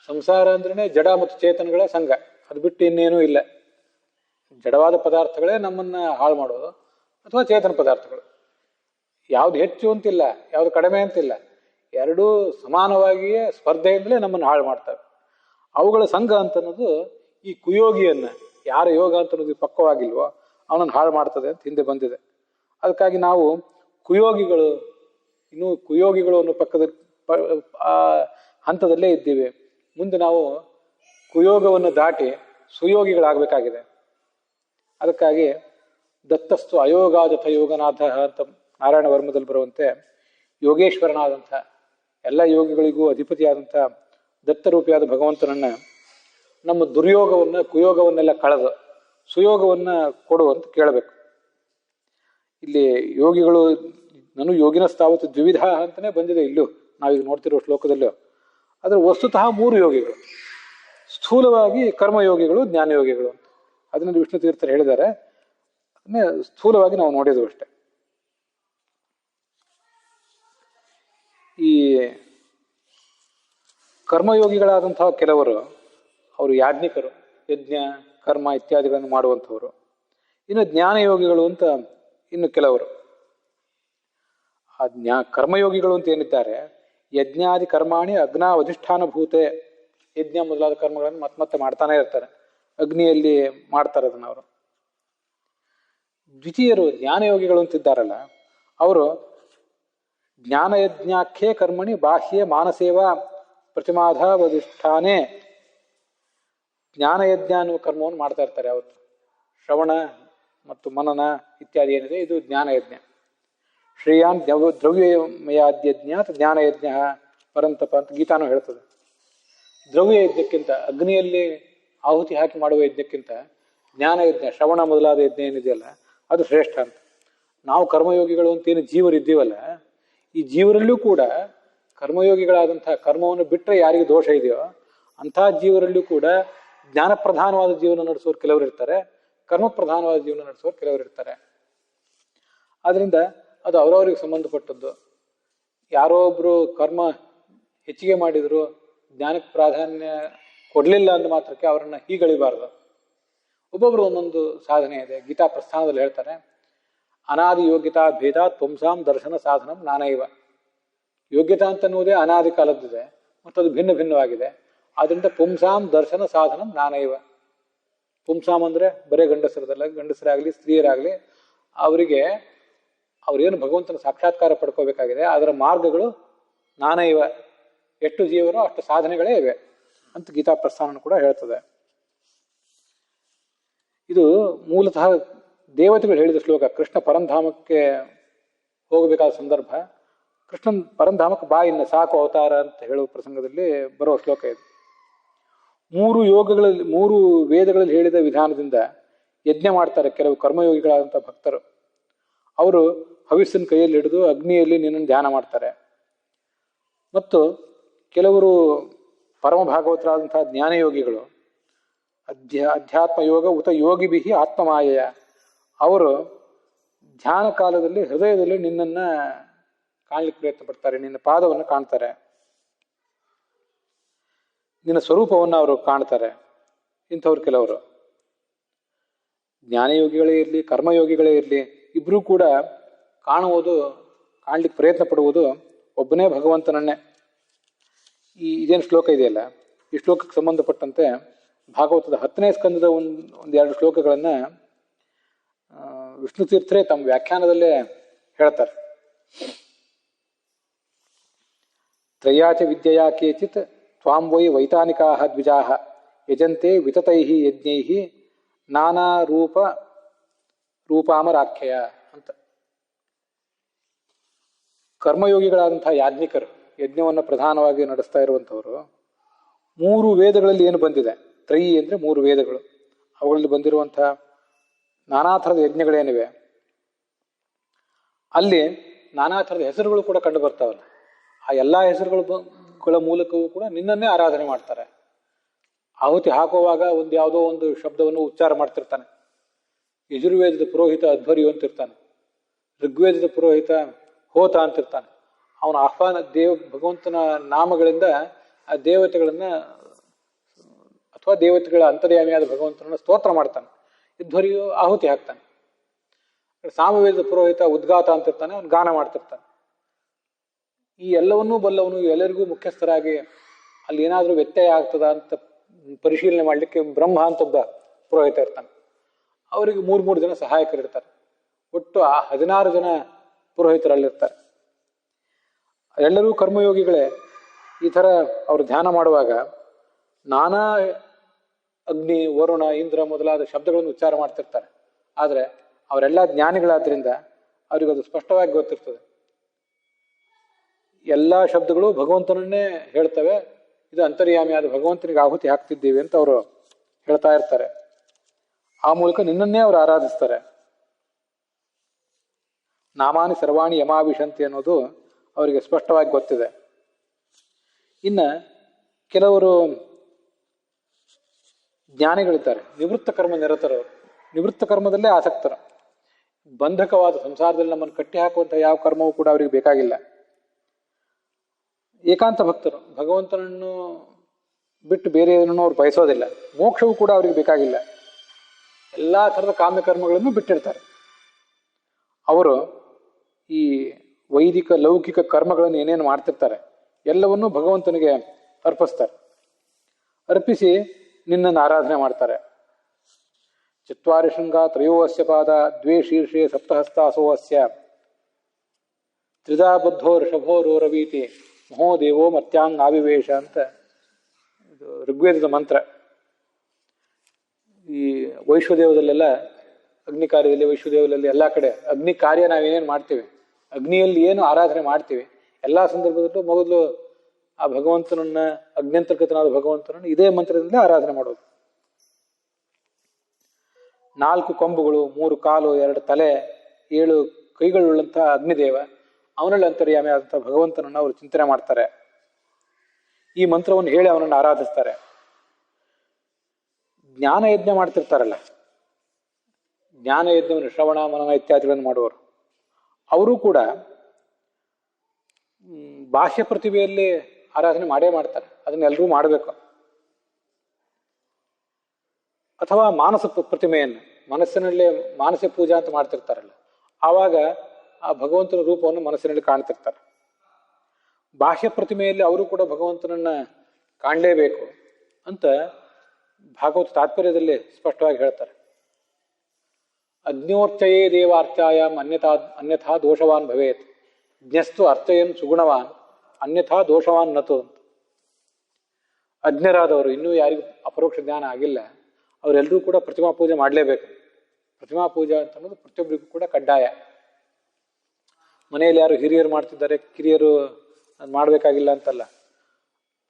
ಸಂಸಾರ ಅಂದ್ರೇನೆ ಜಡ ಮತ್ತು ಚೇತನಗಳ ಸಂಘ, ಅದು ಬಿಟ್ಟು ಇನ್ನೇನೂ ಇಲ್ಲ. ಜಡವಾದ ಪದಾರ್ಥಗಳೇ ನಮ್ಮನ್ನ ಹಾಳು ಮಾಡೋದು, ಅಥವಾ ಚೇತನ ಪದಾರ್ಥಗಳು. ಯಾವ್ದು ಹೆಚ್ಚು ಅಂತಿಲ್ಲ, ಯಾವ್ದು ಕಡಿಮೆ ಅಂತಿಲ್ಲ, ಎರಡೂ ಸಮಾನವಾಗಿಯೇ ಸ್ಪರ್ಧೆಯಿಂದಲೇ ನಮ್ಮನ್ನು ಹಾಳು ಮಾಡ್ತವೆ. ಅವುಗಳ ಸಂಘ ಅಂತ ಅನ್ನೋದು ಈ ಕುಯೋಗಿಯನ್ನ, ಯಾರ ಯೋಗ ಅಂತ ಅನ್ನೋದು ಪಕ್ವವಾಗಿಲ್ವೋ ಅವನನ್ನು ಹಾಳು ಮಾಡ್ತದೆ ಅಂತ ಹಿಂದೆ ಬಂದಿದೆ. ಅದಕ್ಕಾಗಿ ನಾವು ಕುಯೋಗಿಗಳು, ಇನ್ನೂ ಕುಯೋಗಿಗಳು ಅನ್ನೋ ಪಕ್ಕದ ಆ ಹಂತದಲ್ಲೇ ಇದ್ದೀವಿ. ಮುಂದೆ ನಾವು ಕುಯೋಗವನ್ನು ದಾಟಿ ಸುಯೋಗಿಗಳಾಗಬೇಕಾಗಿದೆ. ಅದಕ್ಕಾಗಿ ದತ್ತಸ್ತು ಅಯೋಗಾದಥ ಯೋಗನಾಥ ಅಂತ ನಾರಾಯಣ ವರ್ಮದಲ್ಲಿ ಬರುವಂತೆ, ಯೋಗೇಶ್ವರನಾದಂಥ ಎಲ್ಲ ಯೋಗಿಗಳಿಗೂ ಅಧಿಪತಿಯಾದಂಥ ದತ್ತರೂಪಿಯಾದ ಭಗವಂತನನ್ನ ನಮ್ಮ ದುರ್ಯೋಗವನ್ನ ಕುಯೋಗವನ್ನೆಲ್ಲ ಕಳೆದು ಸುಯೋಗವನ್ನ ಕೊಡುವಂತ ಕೇಳಬೇಕು. ಇಲ್ಲಿ ಯೋಗಿಗಳು ನಾನು ಯೋಗಿನ ಸ್ಥಾವತ್ತು ದ್ವಿವಿಧ ಅಂತಾನೆ ಬಂದಿದೆ ಇಲ್ಲೂ ನಾವೀಗ ನೋಡ್ತಿರೋ ಶ್ಲೋಕದಲ್ಲೂ. ಆದ್ರೆ ವಸ್ತುತಃ 3 ಯೋಗಿಗಳು, ಸ್ಥೂಲವಾಗಿ ಕರ್ಮಯೋಗಿಗಳು, ಜ್ಞಾನಯೋಗಿಗಳು ಅಂತ ಅದನ್ನ ವಿಷ್ಣು ತೀರ್ಥರು ಹೇಳಿದ್ದಾರೆ. ಅದನ್ನೇ ಸ್ಥೂಲವಾಗಿ ನಾವು ನೋಡಿದ್ವು ಅಷ್ಟೆ. ಈ ಕರ್ಮಯೋಗಿಗಳಾದಂತಹ ಕೆಲವರು, ಅವರು ಯಾಜ್ಞಿಕರು, ಯಜ್ಞ ಕರ್ಮ ಇತ್ಯಾದಿಗಳನ್ನು ಮಾಡುವಂಥವ್ರು. ಇನ್ನು ಜ್ಞಾನಯೋಗಿಗಳು ಅಂತ ಇನ್ನು ಕೆಲವರು. ಆ ಕರ್ಮಯೋಗಿಗಳು ಅಂತ ಏನಿದ್ದಾರೆ, ಯಜ್ಞಾದಿ ಕರ್ಮಾಣಿ ಅಗ್ನಾವಧಿಷ್ಠಾನ ಭೂತೆ, ಯಜ್ಞ ಮೊದಲಾದ ಕರ್ಮಗಳನ್ನು ಮತ್ತೆ ಮಾಡ್ತಾನೆ ಇರ್ತಾರೆ, ಅಗ್ನಿಯಲ್ಲಿ ಮಾಡ್ತಾರೆ ಅದನ್ನ ಅವರು. ದ್ವಿತೀಯರು ಜ್ಞಾನಯೋಗಿಗಳು ಅಂತಿದ್ದಾರಲ್ಲ, ಅವರು ಜ್ಞಾನಯಜ್ಞಾಖ್ಯೆ ಕರ್ಮಣಿ ಬಾಹ್ಯ ಮಾನಸೇವಾ ಪ್ರತಿಮಾಧಾವಧಿಷ್ಠಾನೆ, ಜ್ಞಾನಯಜ್ಞ ಅನ್ನುವ ಕರ್ಮವನ್ನು ಮಾಡ್ತಾ ಇರ್ತಾರೆ ಅವತ್ತು. ಶ್ರವಣ ಮತ್ತು ಮನನ ಇತ್ಯಾದಿ ಏನಿದೆ ಇದು ಜ್ಞಾನಯಜ್ಞ. ಶ್ರೇಯಾನ್ ದ್ರವ್ಯಮಯಾದ್ಯಜ್ಞಾತ್ ಜ್ಞಾನಯಜ್ಞ ಪರಂತಪ ಅಂತ ಗೀತಾನು ಹೇಳ್ತದೆ. ದ್ರವ್ಯ ಯಜ್ಞಕ್ಕಿಂತ, ಅಗ್ನಿಯಲ್ಲಿ ಆಹುತಿ ಹಾಕಿ ಮಾಡುವ ಯಜ್ಞಕ್ಕಿಂತ ಜ್ಞಾನಯಜ್ಞ, ಶ್ರವಣ ಮೊದಲಾದ ಯಜ್ಞ ಏನಿದೆಯಲ್ಲ ಅದು ಶ್ರೇಷ್ಠ ಅಂತ. ನಾವು ಕರ್ಮಯೋಗಿಗಳು ಅಂತೇನು ಜೀವರಿದ್ದೀವಲ್ಲ, ಈ ಜೀವರಲ್ಲೂ ಕೂಡ ಕರ್ಮಯೋಗಿಗಳಾದಂತಹ ಕರ್ಮವನ್ನು ಬಿಟ್ಟರೆ ಯಾರಿಗೆ ದೋಷ ಇದೆಯೋ ಅಂತಹ ಜೀವರಲ್ಲೂ ಕೂಡ ಜ್ಞಾನ ಪ್ರಧಾನವಾದ ಜೀವನ ನಡೆಸೋರು ಕೆಲವರು ಇರ್ತಾರೆ, ಕರ್ಮ ಪ್ರಧಾನವಾದ ಜೀವನ ನಡೆಸೋರು ಕೆಲವರು ಇರ್ತಾರೆ. ಆದ್ರಿಂದ ಅದು ಅವರವರಿಗೆ ಸಂಬಂಧಪಟ್ಟದ್ದು. ಯಾರೋ ಒಬ್ರು ಕರ್ಮ ಹೆಚ್ಚಿಗೆ ಮಾಡಿದ್ರು, ಜ್ಞಾನಕ್ಕೆ ಪ್ರಾಧಾನ್ಯ ಕೊಡ್ಲಿಲ್ಲ ಅಂದ ಮಾತ್ರಕ್ಕೆ ಅವರನ್ನ ಹೀಗಳಿಬಾರದು. ಒಬ್ಬೊಬ್ರು ಒಂದೊಂದು ಸಾಧನೆ ಇದೆ. ಗೀತಾ ಪ್ರಸ್ಥಾನದಲ್ಲಿ ಹೇಳ್ತಾರೆ, ಅನಾದಿ ಯೋಗ್ಯತಾ ಭೇದ ತ್ವಂಸಾಂ ದರ್ಶನ ಸಾಧನಂ ನಾನೈವ. ಯೋಗ್ಯತಾ ಅಂತನ್ನುವುದೇ ಅನಾದಿ ಕಾಲದ್ದಿದೆ ಮತ್ತು ಅದು ಭಿನ್ನ ಭಿನ್ನವಾಗಿದೆ. ಆದ್ರಿಂದ ಪುಂಸಾಂ ದರ್ಶನ ಸಾಧನಂ ನಾನೈವ. ಪುಂಸಾಂ ಅಂದ್ರೆ ಬರೇ ಗಂಡಸರದಲ್ಲ, ಗಂಡಸರಾಗ್ಲಿ ಸ್ತ್ರೀಯರಾಗ್ಲಿ ಅವರಿಗೆ ಅವ್ರೇನು ಭಗವಂತನ ಸಾಕ್ಷಾತ್ಕಾರ ಪಡ್ಕೋಬೇಕಾಗಿದೆ ಅದರ ಮಾರ್ಗಗಳು ನಾನೈವ, ಎಷ್ಟು ಜೀವನೋ ಅಷ್ಟು ಸಾಧನೆಗಳೇ ಇವೆ ಅಂತ ಗೀತಾ ಪ್ರಸ್ಥಾನ ಕೂಡ ಹೇಳ್ತದೆ. ಇದು ಮೂಲತಃ ದೇವತೆಗಳು ಹೇಳಿದ ಶ್ಲೋಕ. ಕೃಷ್ಣ ಪರಂಧಾಮಕ್ಕೆ ಹೋಗಬೇಕಾದ ಸಂದರ್ಭ, ಕೃಷ್ಣನ್ ಪರಂಧಾಮಕ್ಕೆ ಬಾ ಇನ್ನು ಸಾಕು ಅವತಾರ ಅಂತ ಹೇಳುವ ಪ್ರಸಂಗದಲ್ಲಿ ಬರುವ ಶ್ಲೋಕ ಇದು. 3 ಯೋಗಗಳಲ್ಲಿ 3 ವೇದಗಳಲ್ಲಿ ಹೇಳಿದ ವಿಧಾನದಿಂದ ಯಜ್ಞ ಮಾಡ್ತಾರೆ ಕೆಲವು ಕರ್ಮಯೋಗಿಗಳಾದಂಥ ಭಕ್ತರು. ಅವರು ಹವಿಸ್ಸನ್ನು ಕೈಯಲ್ಲಿ ಹಿಡಿದು ಅಗ್ನಿಯಲ್ಲಿ ನಿನ್ನನ್ನು ಧ್ಯಾನ ಮಾಡ್ತಾರೆ. ಮತ್ತು ಕೆಲವರು ಪರಮ ಭಾಗವತರಾದಂತಹ ಜ್ಞಾನಯೋಗಿಗಳು ಅಧ್ಯಾತ್ಮ ಯೋಗ ಉತ ಯೋಗಿಭಿ ಆತ್ಮಮಾಯೆಯ, ಅವರು ಧ್ಯಾನ ಕಾಲದಲ್ಲಿ ಹೃದಯದಲ್ಲಿ ನಿನ್ನನ್ನ ಕಾಣ್ಲಿಕ್ಕೆ ಪ್ರಯತ್ನ ಪಡ್ತಾರೆ, ನಿನ್ನ ಪಾದವನ್ನು ಕಾಣ್ತಾರೆ, ನಿನ್ನ ಸ್ವರೂಪವನ್ನು ಅವರು ಕಾಣ್ತಾರೆ. ಇಂಥವ್ರು ಕೆಲವರು. ಜ್ಞಾನಯೋಗಿಗಳೇ ಇರಲಿ ಕರ್ಮಯೋಗಿಗಳೇ ಇರಲಿ, ಇಬ್ರು ಕೂಡ ಕಾಣ್ಲಿಕ್ಕೆ ಪ್ರಯತ್ನ ಪಡುವುದು ಒಬ್ಬನೇ ಭಗವಂತನನ್ನೇ. ಇದೇನು ಶ್ಲೋಕ ಇದೆಯಲ್ಲ, ಈ ಶ್ಲೋಕಕ್ಕೆ ಸಂಬಂಧಪಟ್ಟಂತೆ ಭಾಗವತದ 10ನೇ ಸ್ಕಂದದ ಒಂದೆರಡು ಶ್ಲೋಕಗಳನ್ನ ವಿಷ್ಣು ತೀರ್ಥರೇ ತಮ್ಮ ವ್ಯಾಖ್ಯಾನದಲ್ಲೇ ಹೇಳ್ತಾರೆ. ತ್ರಯಾಚ ವಿದ್ಯೆಯ ಕೇಚಿತ್ ತ್ವಾಂ ವೈ ವೈತಾನಿಕಾಹ ದ್ವಿಜಾಹ ಯಜಂತೆ ವಿತತೈಃ ಯಜ್ಞೈಃ ನಾನಾ ರೂಪಾಮರಾಖ್ಯಯ ಅಂತ. ಕರ್ಮಯೋಗಿಗಳಾದಂತಹ ಯಾಜ್ಞಿಕರು, ಯಜ್ಞವನ್ನು ಪ್ರಧಾನವಾಗಿ ನಡೆಸ್ತಾ ಇರುವಂಥವರು, 3 ವೇದಗಳಲ್ಲಿ ಏನು ಬಂದಿದೆ, ತ್ರಯಿ ಅಂದರೆ 3 ವೇದಗಳು, ಅವುಗಳಲ್ಲಿ ಬಂದಿರುವಂತಹ ನಾನಾ ಥರದ ಯಜ್ಞಗಳೇನಿವೆ ಅಲ್ಲಿ ನಾನಾ ಥರದ ಹೆಸರುಗಳು ಕೂಡ ಕಂಡು ಬರ್ತಾವಲ್ಲ, ಆ ಎಲ್ಲ ಹೆಸರುಗಳ ಮೂಲಕವೂ ಕೂಡ ನಿನ್ನನ್ನೇ ಆರಾಧನೆ ಮಾಡ್ತಾರೆ. ಆಹುತಿ ಹಾಕುವಾಗ ಯಾವುದೋ ಒಂದು ಶಬ್ದವನ್ನು ಉಚ್ಚಾರ ಮಾಡ್ತಿರ್ತಾನೆ. ಯಜುರ್ವೇದದ ಪುರೋಹಿತ ಅಧ್ವರ್ಯು ಅಂತಿರ್ತಾನೆ, ಋಗ್ವೇದದ ಪುರೋಹಿತ ಹೋತ ಅಂತಿರ್ತಾನೆ. ಅವನ ಆಹ್ವಾನ ಭಗವಂತನ ನಾಮಗಳಿಂದ ಆ ದೇವತೆಗಳನ್ನ ಅಥವಾ ದೇವತೆಗಳ ಅಂತರ್ಯಾಮಿಯಾದ ಭಗವಂತನನ್ನ ಸ್ತೋತ್ರ ಮಾಡ್ತಾನೆ. ಧ್ವರಿಯು ಆಹುತಿ ಹಾಕ್ತಾನೆ. ಸಾಮವೇದದ ಪುರೋಹಿತ ಉದ್ಗಾತ ಅಂತಿರ್ತಾನೆ, ಅವನು ಗಾನ ಮಾಡ್ತಿರ್ತಾನೆ. ಈ ಎಲ್ಲವನ್ನೂ ಬಲ್ಲವನು, ಎಲ್ಲರಿಗೂ ಮುಖ್ಯಸ್ಥರಾಗಿ ಅಲ್ಲಿ ಏನಾದರೂ ವ್ಯತ್ಯಯ ಆಗ್ತದ ಅಂತ ಪರಿಶೀಲನೆ ಮಾಡಲಿಕ್ಕೆ ಬ್ರಹ್ಮ ಅಂತ ಒಬ್ಬ ಪುರೋಹಿತ ಇರ್ತಾನೆ. ಅವರಿಗೆ 3 ಜನ ಸಹಾಯಕರಿರ್ತಾರೆ. ಒಟ್ಟು 16 ಜನ ಪುರೋಹಿತರಲ್ಲಿರ್ತಾರೆ. ಎಲ್ಲರೂ ಕರ್ಮಯೋಗಿಗಳೇ. ಈ ಥರ ಅವರು ಧ್ಯಾನ ಮಾಡುವಾಗ ನಾನಾ ಅಗ್ನಿ, ವರುಣ, ಇಂದ್ರ ಮೊದಲಾದ ಶಬ್ದಗಳನ್ನು ಉಚ್ಚಾರ ಮಾಡ್ತಿರ್ತಾರೆ. ಆದರೆ ಅವರೆಲ್ಲ ಜ್ಞಾನಿಗಳಾದ್ರಿಂದ ಅವರಿಗದು ಸ್ಪಷ್ಟವಾಗಿ ಗೊತ್ತಿರ್ತದೆ. ಎಲ್ಲ ಶಬ್ದಗಳು ಭಗವಂತನನ್ನೇ ಹೇಳ್ತವೆ. ಇದು ಅಂತರ್ಯಾಮಿಯಾದ ಭಗವಂತನಿಗೆ ಆಹುತಿ ಹಾಕ್ತಿದ್ದೀವಿ ಅಂತ ಅವರು ಹೇಳ್ತಾ ಇರ್ತಾರೆ. ಆ ಮೂಲಕ ನಿನ್ನನ್ನೇ ಅವರು ಆರಾಧಿಸ್ತಾರೆ. ನಾಮಾನಿ ಸರ್ವಾಣಿ ಯಮಾವಿಶಂತಿ ಅನ್ನೋದು ಅವರಿಗೆ ಸ್ಪಷ್ಟವಾಗಿ ಗೊತ್ತಿದೆ. ಇನ್ನು ಕೆಲವರು ಜ್ಞಾನಿಗಳಿದ್ದಾರೆ, ನಿವೃತ್ತ ಕರ್ಮ ನಿರತರವರು, ನಿವೃತ್ತ ಕರ್ಮದಲ್ಲೇ ಆಸಕ್ತರು. ಬಂಧಕವಾದ ಸಂಸಾರದಲ್ಲಿ ನಮ್ಮನ್ನು ಕಟ್ಟಿ ಹಾಕುವಂತಹ ಯಾವ ಕರ್ಮವೂ ಕೂಡ ಅವರಿಗೆ ಬೇಕಾಗಿಲ್ಲ. ಏಕಾಂತ ಭಕ್ತರು, ಭಗವಂತನನ್ನು ಬಿಟ್ಟು ಬೇರೆ ಏನನ್ನೂ ಅವ್ರು ಬಯಸೋದಿಲ್ಲ. ಮೋಕ್ಷವೂ ಕೂಡ ಅವರಿಗೆ ಬೇಕಾಗಿಲ್ಲ. ಎಲ್ಲ ಥರದ ಕಾಮ್ಯಕರ್ಮಗಳನ್ನು ಬಿಟ್ಟಿರ್ತಾರೆ. ಅವರು ಈ ವೈದಿಕ ಲೌಕಿಕ ಕರ್ಮಗಳನ್ನು ಏನೇನು ಮಾಡ್ತಿರ್ತಾರೆ ಎಲ್ಲವನ್ನೂ ಭಗವಂತನಿಗೆ ಅರ್ಪಿಸ್ತಾರೆ. ಅರ್ಪಿಸಿ ನಿನ್ನನ್ನು ಆರಾಧನೆ ಮಾಡ್ತಾರೆ. ಚತ್ವಾರಿ ಶೃಂಗ ತ್ರಯೋಸ್ಯ ಪಾದ ದ್ವೇ ಶೀರ್ಷೆ ಸಪ್ತಹಸ್ತಾಸೋ ಅಸ್ಯ ತ್ರಿಧಾ ಬದ್ಧೋ ಋಷಭೋ ರೋರವೀತಿ ಮಹೋದೇವೋ ಮತ್ಯಾಂಗ್ ಆವಿವೇಶ ಅಂತ ಇದು ಋಗ್ವೇದದ ಮಂತ್ರ. ಈ ವೈಶ್ವದೇವದಲ್ಲೆಲ್ಲ, ಅಗ್ನಿ ಕಾರ್ಯದಲ್ಲಿ, ವೈಶ್ವದೇವದಲ್ಲಿ ಎಲ್ಲ ಕಡೆ ಅಗ್ನಿ ಕಾರ್ಯ ನಾವೇನೇನು ಮಾಡ್ತೀವಿ, ಅಗ್ನಿಯಲ್ಲಿ ಏನು ಆರಾಧನೆ ಮಾಡ್ತೀವಿ, ಎಲ್ಲ ಸಂದರ್ಭದಲ್ಲೂ ಮೊದಲು ಆ ಭಗವಂತನನ್ನ, ಅಗ್ನ್ಯಂತರ್ಗತನಾದ ಭಗವಂತನನ್ನು ಇದೇ ಮಂತ್ರದಿಂದ ಆರಾಧನೆ ಮಾಡೋದು. 4 ಕೊಂಬುಗಳು, 3 ಕಾಲು, 2 ತಲೆ, 7 ಕೈಗಳುಳ್ಳಂತಹ ಅಗ್ನಿದೇವ, ಅವನಲ್ಲಿ ಅಂತರ್ಯಾಮಿ ಆದಂತಹ ಭಗವಂತನನ್ನು ಅವರು ಚಿಂತನೆ ಮಾಡ್ತಾರೆ. ಈ ಮಂತ್ರವನ್ನು ಹೇಳಿ ಅವನನ್ನು ಆರಾಧಿಸ್ತಾರೆ. ಜ್ಞಾನ ಯಜ್ಞ ಮಾಡ್ತಿರ್ತಾರಲ್ಲ, ಜ್ಞಾನ ಯಜ್ಞವನ್ನು ಶ್ರವಣ ಮನನ ಇತ್ಯಾದಿಗಳನ್ನು ಮಾಡುವರು, ಅವರು ಕೂಡ ಬಾಹ್ಯ ಪ್ರತಿಭೆಯಲ್ಲಿ ಆರಾಧನೆ ಮಾಡೇ ಮಾಡ್ತಾರೆ. ಅದನ್ನೆಲ್ಲರೂ ಮಾಡಬೇಕು. ಅಥವಾ ಮಾನಸ ಪ್ರತಿಮೆಯನ್ನು ಮನಸ್ಸಿನಲ್ಲೇ ಮಾನಸ ಪೂಜಾ ಅಂತ ಮಾಡ್ತಿರ್ತಾರಲ್ಲ, ಆವಾಗ ಆ ಭಗವಂತನ ರೂಪವನ್ನು ಮನಸ್ಸಿನಲ್ಲಿ ಕಾಣ್ತಿರ್ತಾರೆ. ಬಾಹ್ಯ ಪ್ರತಿಮೆಯಲ್ಲಿ ಅವರು ಕೂಡ ಭಗವಂತನನ್ನ ಕಾಣಲೇಬೇಕು ಅಂತ ಭಾಗವತ ತಾತ್ಪರ್ಯದಲ್ಲಿ ಸ್ಪಷ್ಟವಾಗಿ ಹೇಳ್ತಾರೆ. ಅಗ್ನ್ಯೋರ್ಚಯೇ ದೇವಾರ್ಚಾಯಾಮ್ ಅನ್ಯಥಾ ದೋಷವಾನ್ ಭವೇತ್, ಜ್ಞಸ್ತು ಅರ್ಚಯನ್ ಸುಗುಣವಾನ್ ಅನ್ಯಥಾ ದೋಷವಾನ್ ನತು ಅಂತ. ಅಜ್ಞರಾದವರು, ಇನ್ನೂ ಯಾರಿಗೂ ಅಪರೋಕ್ಷ ಜ್ಞಾನ ಆಗಿಲ್ಲ, ಅವರೆಲ್ಲರೂ ಕೂಡ ಪ್ರತಿಮಾ ಪೂಜೆ ಮಾಡಲೇಬೇಕು. ಪ್ರತಿಮಾ ಪೂಜೆ ಅಂತ ಅನ್ನೋದು ಪ್ರತಿಯೊಬ್ಬರಿಗೂ ಕೂಡ ಕಡ್ಡಾಯ. ಮನೆಯಲ್ಲಿ ಯಾರು ಹಿರಿಯರು ಮಾಡ್ತಿದ್ದಾರೆ, ಕಿರಿಯರು ಅದು ಮಾಡಬೇಕಾಗಿಲ್ಲ ಅಂತಲ್ಲ.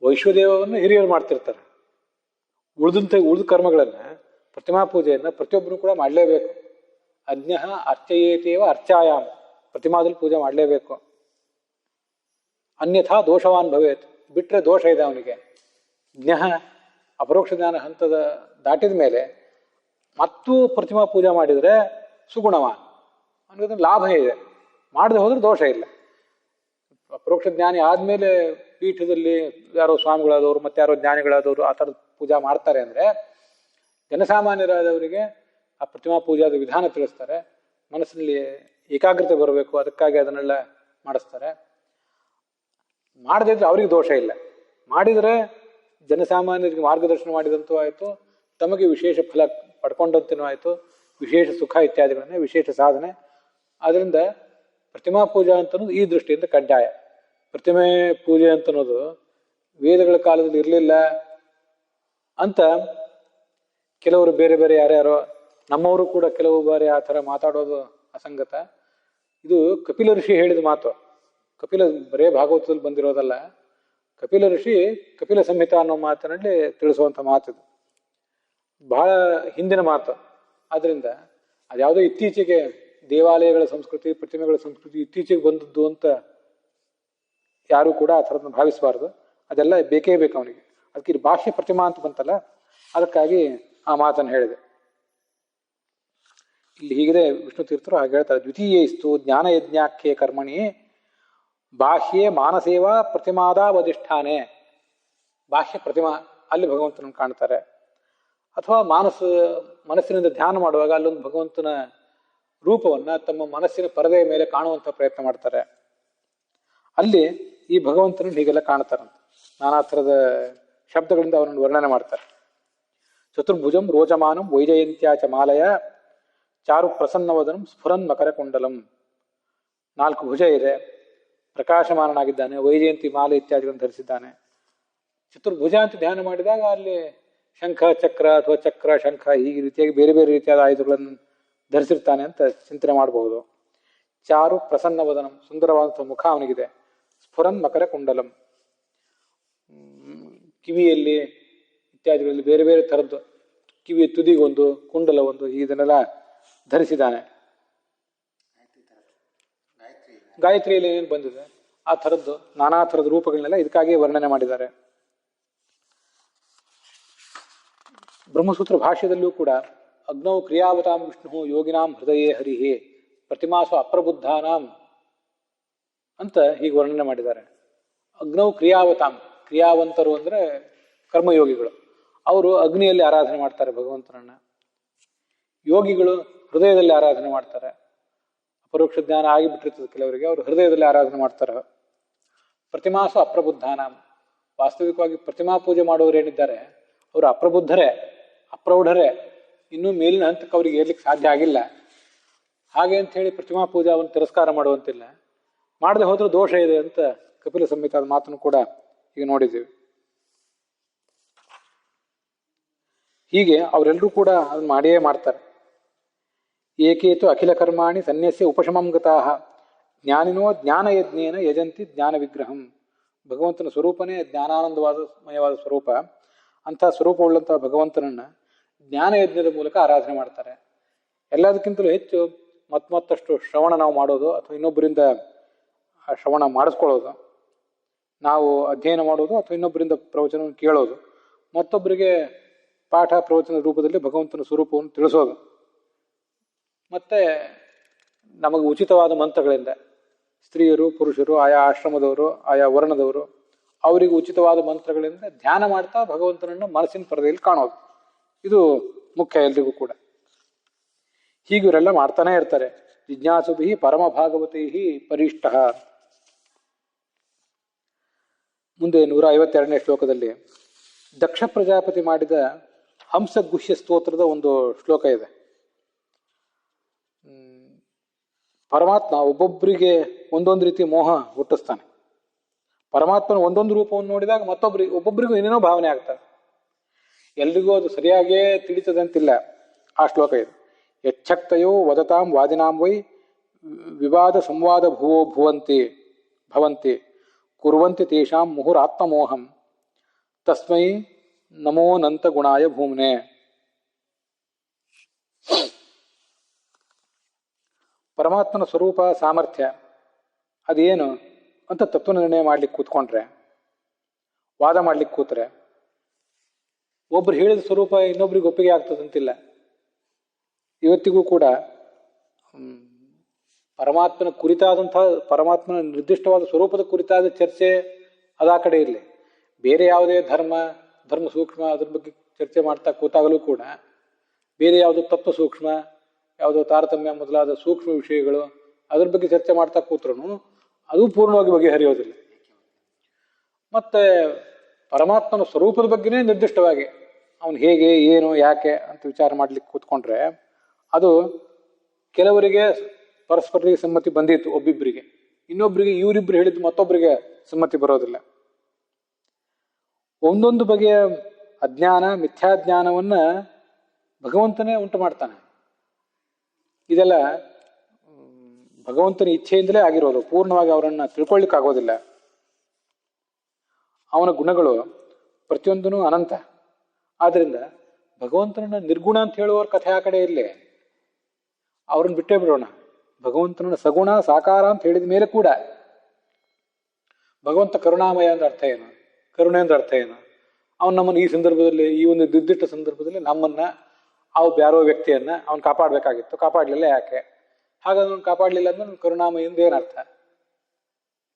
ವೈಶ್ವದೇವವನ್ನು ಹಿರಿಯರು ಮಾಡ್ತಿರ್ತಾರೆ. ಉಳಿದ ಕರ್ಮಗಳನ್ನು, ಪ್ರತಿಮಾ ಪೂಜೆಯನ್ನು ಪ್ರತಿಯೊಬ್ಬರು ಕೂಡ ಮಾಡಲೇಬೇಕು. ಅಜ್ಞ ಅರ್ಚಯೇತೇವ ಅರ್ಚಾಯಾಮ್, ಪ್ರತಿಮಾದಲ್ಲಿ ಪೂಜೆ ಮಾಡಲೇಬೇಕು. ಅನ್ಯಥಾ ದೋಷವಾನ್ ಭವೇತ್, ಬಿಟ್ಟರೆ ದೋಷ ಇದೆ ಅವನಿಗೆ. ಜ್ಞ ಅಪರೋಕ್ಷ ಜ್ಞಾನ ಹಂತದ ದಾಟಿದ ಮೇಲೆ ಮತ್ತೂ ಪ್ರತಿಮಾ ಪೂಜೆ ಮಾಡಿದರೆ ಸುಗುಣವಾನ್, ಅವನಿಗೆ ಲಾಭ ಇದೆ. ಮಾಡದೆ ಹೋದ್ರೆ ದೋಷ ಇಲ್ಲ. ಅಪರೋಕ್ಷ ಜ್ಞಾನಿ ಆದಮೇಲೆ ಪೀಠದಲ್ಲಿ ಯಾರೋ ಸ್ವಾಮಿಗಳಾದವರು ಮತ್ತೆ ಯಾರೋ ಜ್ಞಾನಿಗಳಾದವರು ಆ ಥರದ ಪೂಜಾ ಮಾಡ್ತಾರೆ ಅಂದರೆ, ಜನಸಾಮಾನ್ಯರಾದವರಿಗೆ ಆ ಪ್ರತಿಮಾ ಪೂಜಾದ ವಿಧಾನ ತಿಳಿಸ್ತಾರೆ. ಮನಸ್ಸಿನಲ್ಲಿ ಏಕಾಗ್ರತೆ ಬರಬೇಕು, ಅದಕ್ಕಾಗಿ ಅದನ್ನೆಲ್ಲ ಮಾಡಿಸ್ತಾರೆ. ಮಾಡದಿದ್ರೆ ಅವ್ರಿಗೆ ದೋಷ ಇಲ್ಲ. ಮಾಡಿದರೆ ಜನಸಾಮಾನ್ಯರಿಗೆ ಮಾರ್ಗದರ್ಶನ ಮಾಡಿದಂತೂ ಆಯಿತು, ತಮಗೆ ವಿಶೇಷ ಫಲ ಪಡ್ಕೊಂಡಂತನೂ ಆಯಿತು, ವಿಶೇಷ ಸುಖ ಇತ್ಯಾದಿಗಳನ್ನೇ ವಿಶೇಷ ಸಾಧನೆ. ಆದ್ದರಿಂದ ಪ್ರತಿಮಾ ಪೂಜಾ ಅಂತನ್ನೋದು ಈ ದೃಷ್ಟಿಯಿಂದ ಕಡ್ಡಾಯ. ಪ್ರತಿಮೆ ಪೂಜೆ ಅಂತನ್ನೋದು ವೇದಗಳ ಕಾಲದಲ್ಲಿ ಇರಲಿಲ್ಲ ಅಂತ ಕೆಲವರು ಬೇರೆ ಬೇರೆ ಯಾರ್ಯಾರೋ ನಮ್ಮವರು ಕೂಡ ಕೆಲವು ಬಾರಿ ಆ ಥರ ಮಾತಾಡೋದು ಅಸಂಗತ. ಇದು ಕಪಿಲ ಋಷಿ ಹೇಳಿದ ಮಾತು. ಕಪಿಲ ಬರೇ ಭಾಗವತದಲ್ಲಿ ಬಂದಿರೋದಲ್ಲ, ಕಪಿಲ ಋಷಿ ಕಪಿಲ ಸಂಹಿತ ಅನ್ನೋ ಮಾತಿನಲ್ಲಿ ತಿಳಿಸುವಂಥ ಮಾತಿದು, ಬಹಳ ಹಿಂದಿನ ಮಾತು. ಆದ್ರಿಂದ ಅದ್ಯಾವುದೋ ಇತ್ತೀಚೆಗೆ ದೇವಾಲಯಗಳ ಸಂಸ್ಕೃತಿ, ಪ್ರತಿಮೆಗಳ ಸಂಸ್ಕೃತಿ ಇತ್ತೀಚೆಗೆ ಬಂದದ್ದು ಅಂತ ಯಾರು ಕೂಡ ಆ ಥರದನ್ನ ಭಾವಿಸಬಾರ್ದು. ಅದೆಲ್ಲ ಬೇಕೇ ಬೇಕು ಅವನಿಗೆ. ಅದಕ್ಕೆ ಇದು ಬಾಹ್ಯ ಪ್ರತಿಮಾ ಅಂತ ಬಂತಲ್ಲ, ಅದಕ್ಕಾಗಿ ಆ ಮಾತನ್ನು ಹೇಳಿದೆ. ಇಲ್ಲಿ ಹೀಗಿದೆ ವಿಷ್ಣು ತೀರ್ಥರು ಹಾಗೆ ಹೇಳ್ತಾರೆ. ದ್ವಿತೀಯಸ್ತು ಜ್ಞಾನಯಜ್ಞಾಖ್ಯೆ ಕರ್ಮಣಿ ಬಾಹ್ಯೇ ಮಾನಸೇವಾ ಪ್ರತಿಮಾದಾವಧಿಷ್ಠಾನೆ. ಬಾಹ್ಯ ಪ್ರತಿಮಾ ಅಲ್ಲಿ ಭಗವಂತನನ್ನು ಕಾಣ್ತಾರೆ, ಅಥವಾ ಮನಸ್ಸಿನಿಂದ ಧ್ಯಾನ ಮಾಡುವಾಗ ಅಲ್ಲೊಂದು ಭಗವಂತನ ರೂಪವನ್ನ ತಮ್ಮ ಮನಸ್ಸಿನ ಪರದೆಯ ಮೇಲೆ ಕಾಣುವಂಥ ಪ್ರಯತ್ನ ಮಾಡ್ತಾರೆ. ಅಲ್ಲಿ ಈ ಭಗವಂತನನ್ನು ಹೀಗೆಲ್ಲ ಕಾಣ್ತಾರಂತೆ. ನಾನಾ ಥರದ ಶಬ್ದಗಳಿಂದ ಅವನನ್ನು ವರ್ಣನೆ ಮಾಡ್ತಾರೆ. ಚತುರ್ಭುಜಂ ರೋಚಮಾನಂ ವೈಜಯಂತ್ಯಾಚ ಮಾಲಯ ಚಾರು ಪ್ರಸನ್ನವದನಂ ಸ್ಫುರನ್ ಮಕರ ಕುಂಡಲಂ. 4 ಭುಜ ಇದೆ, ಪ್ರಕಾಶಮಾನನಾಗಿದ್ದಾನೆ, ವೈಜಯಂತಿ ಮಾಲೆ ಇತ್ಯಾದಿಗಳನ್ನು ಧರಿಸಿದ್ದಾನೆ. ಚತುರ್ಭುಜ ಅಂತ ಧ್ಯಾನ ಮಾಡಿದಾಗ ಅಲ್ಲಿ ಶಂಖ ಚಕ್ರ ಅಥವಾ ಚಕ್ರ ಶಂಖ ಹೀಗೆ ರೀತಿಯಾಗಿ ಬೇರೆ ಬೇರೆ ರೀತಿಯಾದ ಆಯುಧಗಳನ್ನು ಧರಿಸಿರ್ತಾನೆ ಅಂತ ಚಿಂತನೆ ಮಾಡಬಹುದು. ಚಾರು ಪ್ರಸನ್ನವದನಂ, ಸುಂದರವಾದಂಥ ಮುಖ ಅವನಿಗಿದೆ. ಸ್ಫುರನ್ ಮಕರ ಕುಂಡಲಂ, ಕಿವಿಯಲ್ಲಿ ಇತ್ಯಾದಿಗಳಲ್ಲಿ ಬೇರೆ ಬೇರೆ ಥರದ್ದು, ಕಿವಿಯ ತುದಿಗೊಂದು, ಕುಂಡಲ ಒಂದು, ಇದನ್ನೆಲ್ಲ ಧರಿಸಿದ್ದಾನೆ. ಗಾಯತ್ರಿಯಲ್ಲಿ ಏನೇನು ಬಂದಿದೆ ಆ ಥರದ್ದು ನಾನಾ ಥರದ ರೂಪಗಳನ್ನೆಲ್ಲ ಇದಕ್ಕಾಗಿ ವರ್ಣನೆ ಮಾಡಿದ್ದಾರೆ. ಬ್ರಹ್ಮಸೂತ್ರ ಭಾಷ್ಯದಲ್ಲಿಯೂ ಕೂಡ ಅಗ್ನೌ ಕ್ರಿಯಾವತಾಂ ವಿಷ್ಣು ಯೋಗಿನಾಂ ಹೃದಯೇ ಹರಿಹೇ ಪ್ರತಿಮಾಸು ಅಪ್ರಬುದ್ಧಾನಾಂ ಅಂತ ಹೀಗೆ ವರ್ಣನೆ ಮಾಡಿದ್ದಾರೆ. ಅಗ್ನೌ ಕ್ರಿಯಾವತಾಂ, ಕ್ರಿಯಾವಂತರು ಅಂದರೆ ಕರ್ಮಯೋಗಿಗಳು, ಅವರು ಅಗ್ನಿಯಲ್ಲಿ ಆರಾಧನೆ ಮಾಡ್ತಾರೆ ಭಗವಂತನನ್ನ. ಯೋಗಿಗಳು ಹೃದಯದಲ್ಲಿ ಆರಾಧನೆ ಮಾಡ್ತಾರೆ. ಅಪರೋಕ್ಷ ಜ್ಞಾನ ಆಗಿಬಿಟ್ಟಿರ್ತದೆ ಕೆಲವರಿಗೆ, ಅವರು ಹೃದಯದಲ್ಲಿ ಆರಾಧನೆ ಮಾಡ್ತಾರೆ. ಪ್ರತಿಮಾಸು ಅಪ್ರಬುದ್ಧಾನಾಂ, ವಾಸ್ತವಿಕವಾಗಿ ಪ್ರತಿಮಾ ಪೂಜೆ ಮಾಡುವವರು ಏನಿದ್ದಾರೆ ಅವರು ಅಪ್ರಬುದ್ಧರೇ, ಅಪ್ರೌಢರೇ, ಇನ್ನೂ ಮೇಲಿನ ಹಂತಕ್ಕೆ ಅವ್ರಿಗೆ ಏರ್ಲಿಕ್ಕೆ ಸಾಧ್ಯ ಆಗಿಲ್ಲ. ಹಾಗೆ ಅಂತ ಹೇಳಿ ಪ್ರತಿಮಾ ಪೂಜಾವನ್ನು ತಿರಸ್ಕಾರ ಮಾಡುವಂತಿಲ್ಲ. ಮಾಡದೆ ಹೋದ್ರೂ ದೋಷ ಇದೆ ಅಂತ ಕಪಿಲ ಸಂಹಿತಾದ ಮಾತನ್ನು ಕೂಡ ಈಗ ನೋಡಿದ್ದೀವಿ. ಹೀಗೆ ಅವರೆಲ್ಲರೂ ಕೂಡ ಅದನ್ನು ಮಾಡಿಯೇ ಮಾಡ್ತಾರೆ. ಏಕೇತು ಅಖಿಲ ಕರ್ಮಾಣಿ ಸನ್ಯಸ್ಯ ಉಪಶಮಂ ಗತಾಃ ಜ್ಞಾನಿನೋ ಜ್ಞಾನಯಜ್ಞೇನ ಯಜಂತಿ ಜ್ಞಾನ ವಿಗ್ರಹಂ. ಭಗವಂತನ ಸ್ವರೂಪನೇ ಜ್ಞಾನಾನಂದವಾದಮಯವಾದ ಸ್ವರೂಪ. ಅಂಥ ಸ್ವರೂಪವುಳ್ಳಂತಹ ಭಗವಂತನನ್ನ ಜ್ಞಾನಯಜ್ಞದ ಮೂಲಕ ಆರಾಧನೆ ಮಾಡ್ತಾರೆ. ಎಲ್ಲದಕ್ಕಿಂತಲೂ ಹೆಚ್ಚು ಮತ್ತಷ್ಟು ಶ್ರವಣ ನಾವು ಮಾಡೋದು, ಅಥವಾ ಇನ್ನೊಬ್ಬರಿಂದ ಆ ಶ್ರವಣ ಮಾಡಿಸ್ಕೊಳ್ಳೋದು, ನಾವು ಅಧ್ಯಯನ ಮಾಡೋದು, ಅಥವಾ ಇನ್ನೊಬ್ಬರಿಂದ ಪ್ರವಚನವನ್ನು ಕೇಳೋದು, ಮತ್ತೊಬ್ಬರಿಗೆ ಪಾಠ ಪ್ರವಚನ ರೂಪದಲ್ಲಿ ಭಗವಂತನ ಸ್ವರೂಪವನ್ನು ತಿಳಿಸೋದು. ಮತ್ತೆ ನಮಗೆ ಉಚಿತವಾದ ಮಂತ್ರಗಳಿಂದ ಸ್ತ್ರೀಯರು ಪುರುಷರು, ಆಯಾ ಆಶ್ರಮದವರು, ಆಯಾ ವರ್ಣದವರು, ಅವರಿಗೆ ಉಚಿತವಾದ ಮಂತ್ರಗಳಿಂದ ಧ್ಯಾನ ಮಾಡ್ತಾ ಭಗವಂತನನ್ನು ಮನಸ್ಸಿನ ಪರದೆಯಲ್ಲಿ ಕಾಣೋದು, ಇದು ಮುಖ್ಯ ಎಲ್ರಿಗೂ ಕೂಡ. ಹೀಗೆ ಇವರೆಲ್ಲ ಮಾಡ್ತಾನೆ ಇರ್ತಾರೆ. ಜಿಜ್ಞಾಸುಭಿ ಪರಮ ಭಾಗವತೈ ಪರಿಷ್ಟ. ಮುಂದೆ 152ನೇ ಶ್ಲೋಕದಲ್ಲಿ ದಕ್ಷ ಪ್ರಜಾಪತಿ ಮಾಡಿದ ಹಂಸಗುಹ್ಯ ಸ್ತೋತ್ರದ ಒಂದು ಶ್ಲೋಕ ಇದೆ. ಪರಮಾತ್ಮ ಒಬ್ಬೊಬ್ಬರಿಗೆ ಒಂದೊಂದು ರೀತಿ ಮೋಹ ಹುಟ್ಟಿಸ್ತಾನೆ. ಪರಮಾತ್ಮನ ಒಂದೊಂದು ರೂಪವನ್ನು ನೋಡಿದಾಗ ಒಬ್ಬೊಬ್ಬರಿಗೂ ಏನೇನೋ ಭಾವನೆ ಆಗ್ತದೆ. ಎಲ್ರಿಗೂ ಅದು ಸರಿಯಾಗಿಯೇ ತಿಳಿತದಂತಿಲ್ಲ. ಆ ಶ್ಲೋಕ ಇದು. ಯಚ್ಛಕ್ತಯೋ ವದತಾಂ ವಾದಿನಾಂ ವೈ ವಿವಾದ ಸಂವಾದ ಭವಂತಿ ಕುರ್ವಂತಿ ತೇಷಾಂ ಮುಹುರಾತ್ಮಮೋಹಂ ತಸ್ಮೈ ನಮೋ ನಂತ ಗುಣಾಯ ಭೂಮ್ನೆ. ಪರಮಾತ್ಮನ ಸ್ವರೂಪ ಸಾಮರ್ಥ್ಯ ಅದೇನು ಅಂತ ತತ್ವ ನಿರ್ಣಯ ಮಾಡ್ಲಿಕ್ಕೆ ಕೂತ್ಕೊಂಡ್ರೆ, ವಾದ ಮಾಡ್ಲಿಕ್ಕೆ ಕೂತ್ರೆ, ಒಬ್ರು ಹೇಳಿದ ಸ್ವರೂಪ ಇನ್ನೊಬ್ರಿಗೆ ಒಪ್ಪಿಗೆ ಆಗ್ತದಂತಿಲ್ಲ. ಇವತ್ತಿಗೂ ಕೂಡ ಪರಮಾತ್ಮನ ಕುರಿತಾದಂತಹ, ಪರಮಾತ್ಮನ ನಿರ್ದಿಷ್ಟವಾದ ಸ್ವರೂಪದ ಕುರಿತಾದ ಚರ್ಚೆ ಅದಾ ಕಡೆ ಇರಲಿ, ಬೇರೆ ಯಾವುದೇ ಧರ್ಮ ಸೂಕ್ಷ್ಮ ಅದ್ರ ಬಗ್ಗೆ ಚರ್ಚೆ ಮಾಡ್ತಾ ಕೂತಾಗಲೂ ಕೂಡ ಬೇರೆ ಯಾವುದೋ ತತ್ವ ಸೂಕ್ಷ್ಮ, ಯಾವುದೋ ತಾರತಮ್ಯ ಮೊದಲಾದ ಸೂಕ್ಷ್ಮ ವಿಷಯಗಳು ಅದ್ರ ಬಗ್ಗೆ ಚರ್ಚೆ ಮಾಡ್ತಾ ಕೂತ್ರು ಅದು ಪೂರ್ಣವಾಗಿ ಬಗೆಹರಿಯೋದಿಲ್ಲ. ಮತ್ತೆ ಪರಮಾತ್ಮನ ಸ್ವರೂಪದ ಬಗ್ಗೆನೇ ನಿರ್ದಿಷ್ಟವಾಗಿ ಅವನು ಹೇಗೆ, ಏನು, ಯಾಕೆ ಅಂತ ವಿಚಾರ ಮಾಡ್ಲಿಕ್ಕೆ ಕೂತ್ಕೊಂಡ್ರೆ ಅದು ಕೆಲವರಿಗೆ ಪರಸ್ಪರರಿಗೆ ಸಮ್ಮತಿ ಬಂದಿತ್ತು, ಒಬ್ಬಿಬ್ಬರಿಗೆ. ಇನ್ನೊಬ್ಬರಿಗೆ ಇವರಿಬ್ರು ಹೇಳಿದ್ದು ಮತ್ತೊಬ್ಬರಿಗೆ ಸಮ್ಮತಿ ಬರೋದಿಲ್ಲ. ಒಂದೊಂದು ಬಗೆಯ ಅಜ್ಞಾನ ಮಿಥ್ಯಾಜ್ಞಾನವನ್ನ ಭಗವಂತನೇ ಉಂಟು ಮಾಡ್ತಾನೆ. ಇದೆಲ್ಲ ಭಗವಂತನ ಇಚ್ಛೆಯಿಂದಲೇ ಆಗಿರೋದು. ಪೂರ್ಣವಾಗಿ ಅವರನ್ನು ತಿಳ್ಕೊಳ್ಳಿಕ್ಕಾಗೋದಿಲ್ಲ. ಅವನ ಗುಣಗಳು ಪ್ರತಿಯೊಂದೂ ಅನಂತ. ಆದ್ರಿಂದ ಭಗವಂತನನ್ನ ನಿರ್ಗುಣ ಅಂತ ಹೇಳುವವ್ರ ಕಥೆ ಆ ಕಡೆ ಇಲ್ಲೇ, ಅವ್ರನ್ನ ಬಿಟ್ಟೇ ಬಿಡೋಣ. ಭಗವಂತನನ್ನ ಸಗುಣ ಸಾಕಾರ ಅಂತ ಹೇಳಿದ ಮೇಲೆ ಕೂಡ ಭಗವಂತ ಕರುಣಾಮಯ ಅಂದ್ರೆ ಅರ್ಥ ಏನು, ಕರುಣೆ ಅಂದ್ರೆ ಅರ್ಥ ಏನು? ಅವನು ನಮ್ಮನ್ನು ಈ ಸಂದರ್ಭದಲ್ಲಿ, ಈ ಒಂದು ನಿರ್ದಿಷ್ಟ ಸಂದರ್ಭದಲ್ಲಿ ನಮ್ಮನ್ನ ಯಾರೋ ವ್ಯಕ್ತಿಯನ್ನ ಅವನು ಕಾಪಾಡಬೇಕಾಗಿತ್ತು, ಕಾಪಾಡಲಿಲ್ಲ. ಯಾಕೆ ಹಾಗಾದ್ರೆ ಅವನು ಕಾಪಾಡಲಿಲ್ಲ ಅಂದ್ರೆ ಕರುಣಾಮಯಿಂದ ಏನರ್ಥ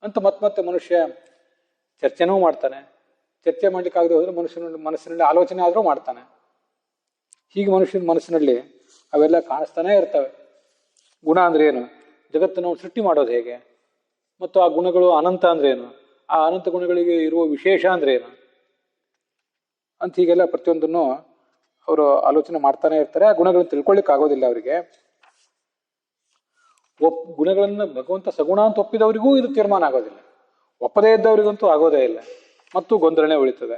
ಅಂತ ಮತ್ತೆ ಮನುಷ್ಯ ಚರ್ಚೆನೂ ಮಾಡ್ತಾನೆ. ಚರ್ಚೆ ಮಾಡ್ಲಿಕ್ಕಾಗದೆ ಹೋದ್ರೆ ಮನಸ್ಸಿನಲ್ಲಿ ಆಲೋಚನೆ ಆದರೂ ಮಾಡ್ತಾನೆ. ಹೀಗೆ ಮನುಷ್ಯನ ಮನಸ್ಸಿನಲ್ಲಿ ಅವೆಲ್ಲ ಕಾಣಿಸ್ತಾನೆ ಇರ್ತವೆ. ಗುಣ ಅಂದ್ರೆ ಏನು, ಜಗತ್ತನ್ನು ಸೃಷ್ಟಿ ಮಾಡೋದು ಹೇಗೆ, ಮತ್ತು ಆ ಗುಣಗಳು ಅನಂತ ಅಂದ್ರೆ ಏನು, ಆ ಅನಂತ ಗುಣಗಳಿಗೆ ಇರುವ ವಿಶೇಷ ಅಂದ್ರೆ ಏನು ಅಂತ ಹೀಗೆಲ್ಲ ಪ್ರತಿಯೊಂದನ್ನು ಅವರು ಆಲೋಚನೆ ಮಾಡ್ತಾನೆ ಇರ್ತಾರೆ. ಆ ಗುಣಗಳನ್ನು ತಿಳ್ಕೊಳ್ಳಿಕ್ ಆಗೋದಿಲ್ಲ ಅವರಿಗೆ. ಗುಣಗಳನ್ನ ಭಗವಂತ ಸಗುಣ ಅಂತ ಒಪ್ಪಿದವರಿಗೂ ಇದು ತೀರ್ಮಾನ ಆಗೋದಿಲ್ಲ, ಒಪ್ಪದೇ ಇದ್ದವರಿಗಂತೂ ಆಗೋದೇ ಇಲ್ಲ, ಮತ್ತು ಗೊಂದಲನೆ ಉಳಿತದೆ.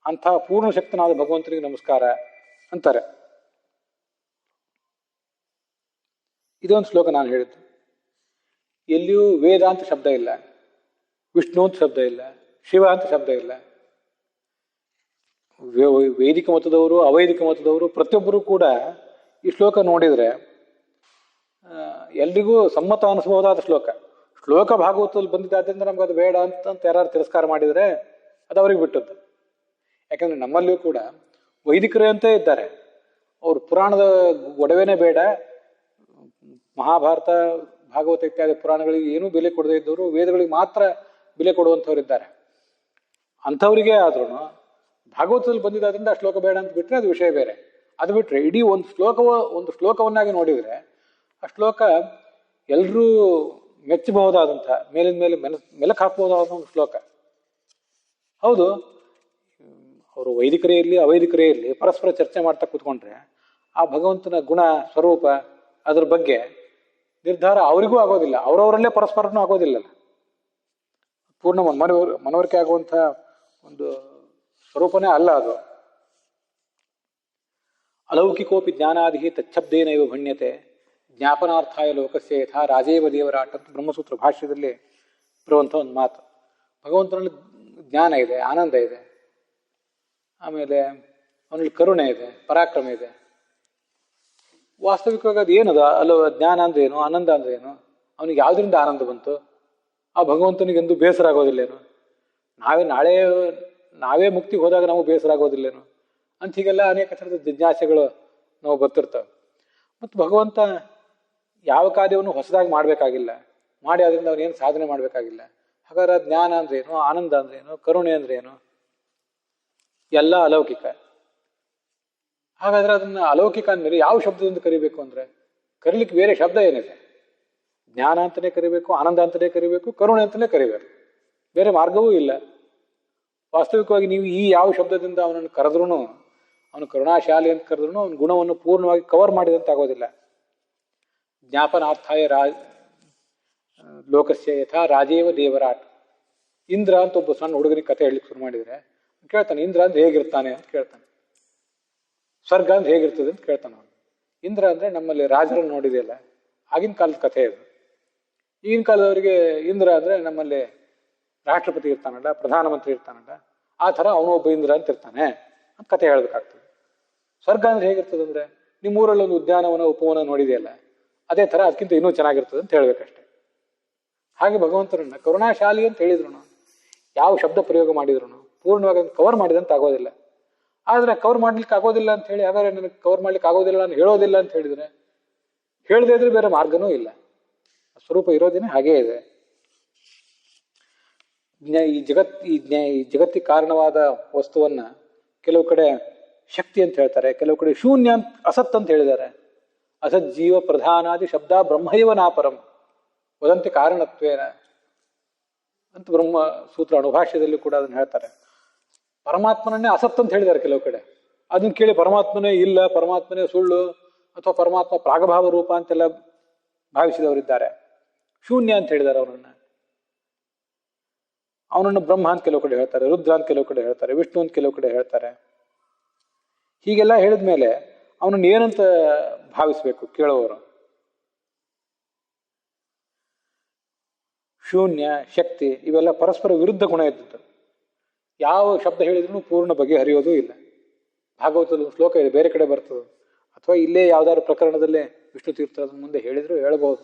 ಅಂಥ ಪೂರ್ಣ ಶಕ್ತನಾದ ಭಗವಂತನಿಗೆ ನಮಸ್ಕಾರ ಅಂತಾರೆ. ಇದೊಂದು ಶ್ಲೋಕ ನಾನು ಹೇಳಿದ್ದು. ಎಲ್ಲಿಯೂ ವೇದ ಅಂತ ಶಬ್ದ ಇಲ್ಲ, ವಿಷ್ಣು ಅಂತ ಶಬ್ದ ಇಲ್ಲ, ಶಿವ ಅಂತ ಶಬ್ದ ಇಲ್ಲ. ವೈದಿಕ ಮತದವರು ಅವೈದಿಕ ಮತದವರು ಪ್ರತಿಯೊಬ್ಬರು ಕೂಡ ಈ ಶ್ಲೋಕ ನೋಡಿದರೆ ಎಲ್ರಿಗೂ ಸಮ್ಮತ ಅನಿಸಬಹುದಾದ ಶ್ಲೋಕ ಭಾಗವತದಲ್ಲಿ ಬಂದಿದ್ದಾದ್ರಿಂದ ನಮ್ಗೆ ಅದು ಬೇಡ ಅಂತ ಯಾರು ತಿರಸ್ಕಾರ ಮಾಡಿದರೆ ಅದು ಅವ್ರಿಗೆ ಬಿಟ್ಟದ್ದು. ಯಾಕಂದ್ರೆ ನಮ್ಮಲ್ಲಿಯೂ ಕೂಡ ವೈದಿಕರೇ ಅಂತ ಇದ್ದಾರೆ. ಅವ್ರು ಪುರಾಣದ ಒಡವೆನೇ ಬೇಡ, ಮಹಾಭಾರತ ಭಾಗವತ ಇತ್ಯಾದಿ ಪುರಾಣಗಳಿಗೆ ಏನೂ ಬೆಲೆ ಕೊಡದೇ ಇದ್ದವರು ವೇದಗಳಿಗೆ ಮಾತ್ರ ಬೆಲೆ ಕೊಡುವಂಥವ್ರು ಇದ್ದಾರೆ. ಅಂಥವರಿಗೆ ಆದ್ರೂ ಭಾಗವತದಲ್ಲಿ ಬಂದಿದ್ದಾದ್ರಿಂದ ಆ ಶ್ಲೋಕ ಬೇಡ ಅಂತ ಬಿಟ್ಟರೆ ಅದು ವಿಷಯ ಬೇರೆ. ಅದು ಬಿಟ್ಟರೆ ಇಡೀ ಒಂದು ಶ್ಲೋಕವನ್ನಾಗಿ ನೋಡಿದರೆ ಆ ಶ್ಲೋಕ ಎಲ್ಲರೂ ಮೆಚ್ಚಬಹುದಾದಂಥ, ಮೇಲಿನ ಮೇಲೆ ಮೆಲಕ್ ಹಾಕಬಹುದಾದ ಒಂದು ಶ್ಲೋಕ. ಹೌದು, ಅವರು ವೈದಿಕರೇ ಇರಲಿ ಅವೈದಿಕರೇ ಇರಲಿ ಪರಸ್ಪರ ಚರ್ಚೆ ಮಾಡ್ತಾ ಕೂತ್ಕೊಂಡ್ರೆ ಆ ಭಗವಂತನ ಗುಣ ಸ್ವರೂಪ ಅದ್ರ ಬಗ್ಗೆ ನಿರ್ಧಾರ ಅವರಿಗೂ ಆಗೋದಿಲ್ಲ, ಅವರವರಲ್ಲೇ ಪರಸ್ಪರನೂ ಆಗೋದಿಲ್ಲ. ಪೂರ್ಣ ಮನವರಿಕೆ ಆಗುವಂಥ ಒಂದು ಸ್ವರೂಪನೇ ಅಲ್ಲ ಅದು. ಅಲೌಕಿಕೋಪಿ ಜ್ಞಾನಾದಿ ತಚ್ಛಬ್ದೇನ ಇವ ಭಣ್ಯತೆ ಜ್ಞಾಪನಾರ್ಥಾಯ ಲೋಕಸ್ಯ ಯಥಾ ರಾಜೇವ ದೇವರಾಟ ಅಂತ ಬ್ರಹ್ಮಸೂತ್ರ ಭಾಷ್ಯದಲ್ಲಿ ಬರುವಂಥ ಒಂದು ಮಾತು. ಭಗವಂತನಲ್ಲಿ ಜ್ಞಾನ ಇದೆ, ಆನಂದ ಇದೆ, ಆಮೇಲೆ ಅವನಲ್ಲಿ ಕರುಣೆ ಇದೆ, ಪರಾಕ್ರಮ ಇದೆ. ವಾಸ್ತವಿಕವಾಗಿ ಅದು ಏನದ ಜ್ಞಾನ ಅಂದ್ರೆ ಏನು, ಆನಂದ ಅಂದ್ರೆ ಏನು, ಅವನಿಗೆ ಯಾವುದರಿಂದ ಆನಂದ ಬಂತು? ಆ ಭಗವಂತನಿಗೆ ಎಂದು ಬೇಸರ ಆಗೋದಿಲ್ಲೇನು? ನಾವೇ ಮುಕ್ತಿಗೆ ಹೋದಾಗ ನಮಗೆ ಬೇಸರ ಆಗೋದಿಲ್ಲೇನು ಅಂತ ಹೀಗೆಲ್ಲ ಅನೇಕ ಥರದ ಜಿಜ್ಞಾಸೆಗಳು ನಾವು ಬರ್ತಿರ್ತವೆ. ಮತ್ತು ಭಗವಂತ ಯಾವ ಕಾರ್ಯವನ್ನು ಹೊಸದಾಗಿ ಮಾಡಬೇಕಾಗಿಲ್ಲ, ಮಾಡಿ ಅದರಿಂದ ಅವನೇನು ಸಾಧನೆ ಮಾಡಬೇಕಾಗಿಲ್ಲ. ಹಾಗಾದ್ರೆ ಜ್ಞಾನ ಅಂದ್ರೇನು, ಆನಂದ ಅಂದ್ರೇನು, ಕರುಣೆ ಅಂದ್ರೇನು? ಎಲ್ಲ ಅಲೌಕಿಕ. ಹಾಗಾದ್ರೆ ಅದನ್ನ ಅಲೌಕಿಕ ಅಂದಮೇಲೆ ಯಾವ ಶಬ್ದದಿಂದ ಕರಿಬೇಕು ಅಂದ್ರೆ ಕರಿಲಿಕ್ಕೆ ಬೇರೆ ಶಬ್ದ ಏನಿದೆ? ಜ್ಞಾನ ಅಂತಲೇ ಕರಿಬೇಕು, ಆನಂದ ಅಂತಲೇ ಕರಿಬೇಕು, ಕರುಣೆ ಅಂತಲೇ ಕರಿಬೇಕು, ಬೇರೆ ಮಾರ್ಗವೂ ಇಲ್ಲ. ವಾಸ್ತವಿಕವಾಗಿ ನೀವು ಈ ಯಾವ ಶಬ್ದದಿಂದ ಅವನನ್ನು ಕರೆದ್ರೂ, ಅವನು ಕರುಣಾಶಾಲಿ ಅಂತ ಕರೆದ್ರೂ ಅವನ ಗುಣವನ್ನು ಪೂರ್ಣವಾಗಿ ಕವರ್ ಮಾಡಿದಂತ ಆಗೋದಿಲ್ಲ. ಜ್ಞಾಪನಾರ್ಥಾಯ ಲೋಕಸ್ಯ ಯಥಾ ರಾಜೇವ ದೇವರಾಟ್. ಇಂದ್ರ ಅಂತ ಒಬ್ಬ ಸಣ್ಣ ಹುಡುಗನಿಗೆ ಕಥೆ ಹೇಳಲಿಕ್ಕೆ ಶುರು ಮಾಡಿದರೆ ಕೇಳ್ತಾನೆ, ಇಂದ್ರ ಅಂದ್ರೆ ಹೇಗಿರ್ತಾನೆ ಅಂತ ಕೇಳ್ತಾನೆ. ಸ್ವರ್ಗ ಅಂದ್ರೆ ಹೇಗಿರ್ತದೆ ಅಂತ ಕೇಳ್ತಾನೆ ಅವನು. ಇಂದ್ರ ಅಂದ್ರೆ ನಮ್ಮಲ್ಲಿ ರಾಜರನ್ನು ನೋಡಿದೆಯಲ್ಲ, ಆಗಿನ ಕಾಲದ ಕಥೆ ಅದು. ಈಗಿನ ಕಾಲದವರಿಗೆ ಇಂದ್ರ ಅಂದ್ರೆ ನಮ್ಮಲ್ಲಿ ರಾಷ್ಟ್ರಪತಿ ಇರ್ತಾನಲ್ಲ, ಪ್ರಧಾನಮಂತ್ರಿ ಇರ್ತಾನಲ್ಲ, ಆ ಥರ ಅವನು ಒಬ್ಬ ಇಂದ್ರ ಅಂತ ಇರ್ತಾನೆ ಅಂತ ಕಥೆ ಹೇಳ್ಬೇಕಾಗ್ತದೆ. ಸ್ವರ್ಗ ಅಂದ್ರೆ ಹೇಗಿರ್ತದೆ ಅಂದ್ರೆ ನಿಮ್ಮೂರಲ್ಲಿ ಒಂದು ಉದ್ಯಾನವನ ಉಪವನ ನೋಡಿದೆಯಲ್ಲ, ಅದೇ ಥರ ಅದಕ್ಕಿಂತ ಇನ್ನೂ ಚೆನ್ನಾಗಿರ್ತದೆ ಅಂತ ಹೇಳ್ಬೇಕಷ್ಟೆ. ಹಾಗೆ ಭಗವಂತನನ್ನ ಕರುಣಾಶಾಲಿ ಅಂತ ಹೇಳಿದ್ರು, ಯಾವ ಶಬ್ದ ಪ್ರಯೋಗ ಮಾಡಿದ್ರು ಪೂರ್ಣವಾಗಿ ಕವರ್ ಮಾಡಿದಂತ ಆಗೋದಿಲ್ಲ. ಆದ್ರೆ ಕವರ್ ಮಾಡ್ಲಿಕ್ಕೆ ಆಗೋದಿಲ್ಲ ಅಂತ ಹೇಳಿ, ಹಾಗಾದ್ರೆ ನನಗೆ ಕವರ್ ಮಾಡ್ಲಿಕ್ಕೆ ಆಗೋದಿಲ್ಲ ನಾನು ಹೇಳೋದಿಲ್ಲ ಅಂತ ಹೇಳಿದ್ರೆ, ಹೇಳದೇ ಇದ್ರೆ ಬೇರೆ ಮಾರ್ಗನೂ ಇಲ್ಲ. ಸ್ವರೂಪ ಇರೋದೇನೆ ಹಾಗೇ ಇದೆ. ಈ ಜಗತ್ತಿಗೆ ಕಾರಣವಾದ ವಸ್ತುವನ್ನ ಕೆಲವು ಕಡೆ ಶಕ್ತಿ ಅಂತ ಹೇಳ್ತಾರೆ, ಕೆಲವು ಕಡೆ ಶೂನ್ಯ ಅಂತ, ಅಸತ್ ಅಂತ ಹೇಳಿದ್ದಾರೆ. ಅಸತ್ ಜೀವ ಪ್ರಧಾನಾದಿ ಶಬ್ದ ಬ್ರಹ್ಮೈವ ನಾಪರಂ ವದಂತಿ ಕಾರಣತ್ವೇನ ಅಂತ ಬ್ರಹ್ಮ ಸೂತ್ರ ಅಣುಭಾಷ್ಯದಲ್ಲಿ ಕೂಡ ಅದನ್ನ ಹೇಳ್ತಾರೆ. ಪರಮಾತ್ಮನನ್ನೇ ಅಸತ್ ಅಂತ ಹೇಳಿದ್ದಾರೆ ಕೆಲವು ಕಡೆ. ಅದನ್ನ ಕೇಳಿ ಪರಮಾತ್ಮನೇ ಇಲ್ಲ, ಪರಮಾತ್ಮನೇ ಸುಳ್ಳು, ಅಥವಾ ಪರಮಾತ್ಮ ಪ್ರಾಗಭಾವ ರೂಪ ಅಂತೆಲ್ಲ ಭಾವಿಸಿದವರಿದ್ದಾರೆ. ಶೂನ್ಯ ಅಂತ ಹೇಳಿದ್ದಾರೆ ಅವನನ್ನ. ಅವನನ್ನು ಬ್ರಹ್ಮ ಅಂತ ಕೆಲವು ಕಡೆ ಹೇಳ್ತಾರೆ, ರುದ್ರ ಅಂತ ಕೆಲವು ಕಡೆ ಹೇಳ್ತಾರೆ, ವಿಷ್ಣು ಅಂತ ಕೆಲವು ಕಡೆ ಹೇಳ್ತಾರೆ. ಹೀಗೆಲ್ಲ ಹೇಳಿದ ಮೇಲೆ ಅವನನ್ನು ಏನಂತ ಭಾವಿಸ್ಬೇಕು ಕೇಳುವವರು? ಶೂನ್ಯ, ಶಕ್ತಿ, ಇವೆಲ್ಲ ಪರಸ್ಪರ ವಿರುದ್ಧ ಗುಣ ಇದ್ದದ್ದು. ಯಾವ ಶಬ್ದ ಹೇಳಿದ್ರೂ ಪೂರ್ಣ ಬಗೆಹರಿಯೋದು ಇಲ್ಲ. ಭಾಗವತದ ಶ್ಲೋಕ ಇದೆ, ಬೇರೆ ಕಡೆ ಬರ್ತದೆ, ಅಥವಾ ಇಲ್ಲೇ ಯಾವ್ದಾದ್ರು ಪ್ರಕರಣದಲ್ಲೇ ವಿಷ್ಣು ತೀರ್ಥದ ಮುಂದೆ ಹೇಳಿದ್ರು ಹೇಳ್ಬೋದು.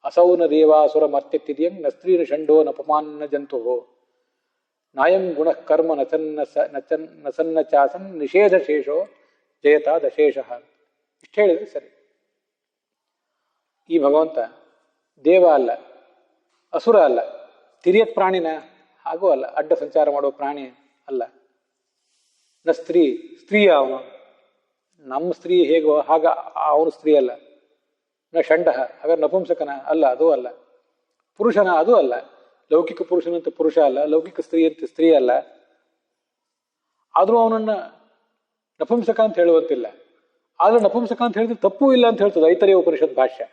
ಅಸೌನ ದೇವಾಸುರ ಮರ್ತ್ಯತಿರಿಯಂ ನ ಸ್ತ್ರೀನ ಷಂಡೋ ನಪಮಾನ ಜಂತು ನಾಯಂ ಗುಣ ಕರ್ಮ ನಸನ್ನ ಚಾಸನ್ ನಿಷೇಧ ಶೇಷೋ ಜಯತಾ ದಶೇಷ. ಇಷ್ಟು ಹೇಳಿದ್ರೆ ಸರಿ. ಈ ಭಗವಂತ ದೇವ ಅಲ್ಲ, ಅಸುರ ಅಲ್ಲ, ತಿರಿಯತ್ ಪ್ರಾಣಿನ ಹಾಗೂ ಅಲ್ಲ, ಅಡ್ಡ ಸಂಚಾರ ಮಾಡುವ ಪ್ರಾಣಿ ಅಲ್ಲ. ನ ಸ್ತ್ರೀಯ ಅವನು, ನಮ್ಮ ಸ್ತ್ರೀ ಹೇಗೋ ಹಾಗ ಅವನು ಸ್ತ್ರೀ ಅಲ್ಲ. ನ ಷಂಡ, ಹಾಗಾದ್ರೆ ನಪುಂಸಕನ ಅಲ್ಲ, ಅದು ಅಲ್ಲ. ಪುರುಷನ, ಅದು ಅಲ್ಲ. ಲೌಕಿಕ ಪುರುಷನಂತೆ ಪುರುಷ ಅಲ್ಲ, ಲೌಕಿಕ ಸ್ತ್ರೀ ಅಂತ ಸ್ತ್ರೀ ಅಲ್ಲ. ಆದರೂ ಅವನನ್ನ ನಪುಂಸಕ ಅಂತ ಹೇಳುವಂತಿಲ್ಲ. ಆದ್ರೆ ನಪುಂಸಕ ಅಂತ ಹೇಳಿದ್ರೆ ತಪ್ಪೂ ಇಲ್ಲ ಅಂತ ಹೇಳ್ತದೆ ಐತರೇಯ ಉಪನಿಷತ್ ಭಾಷ್ಯ.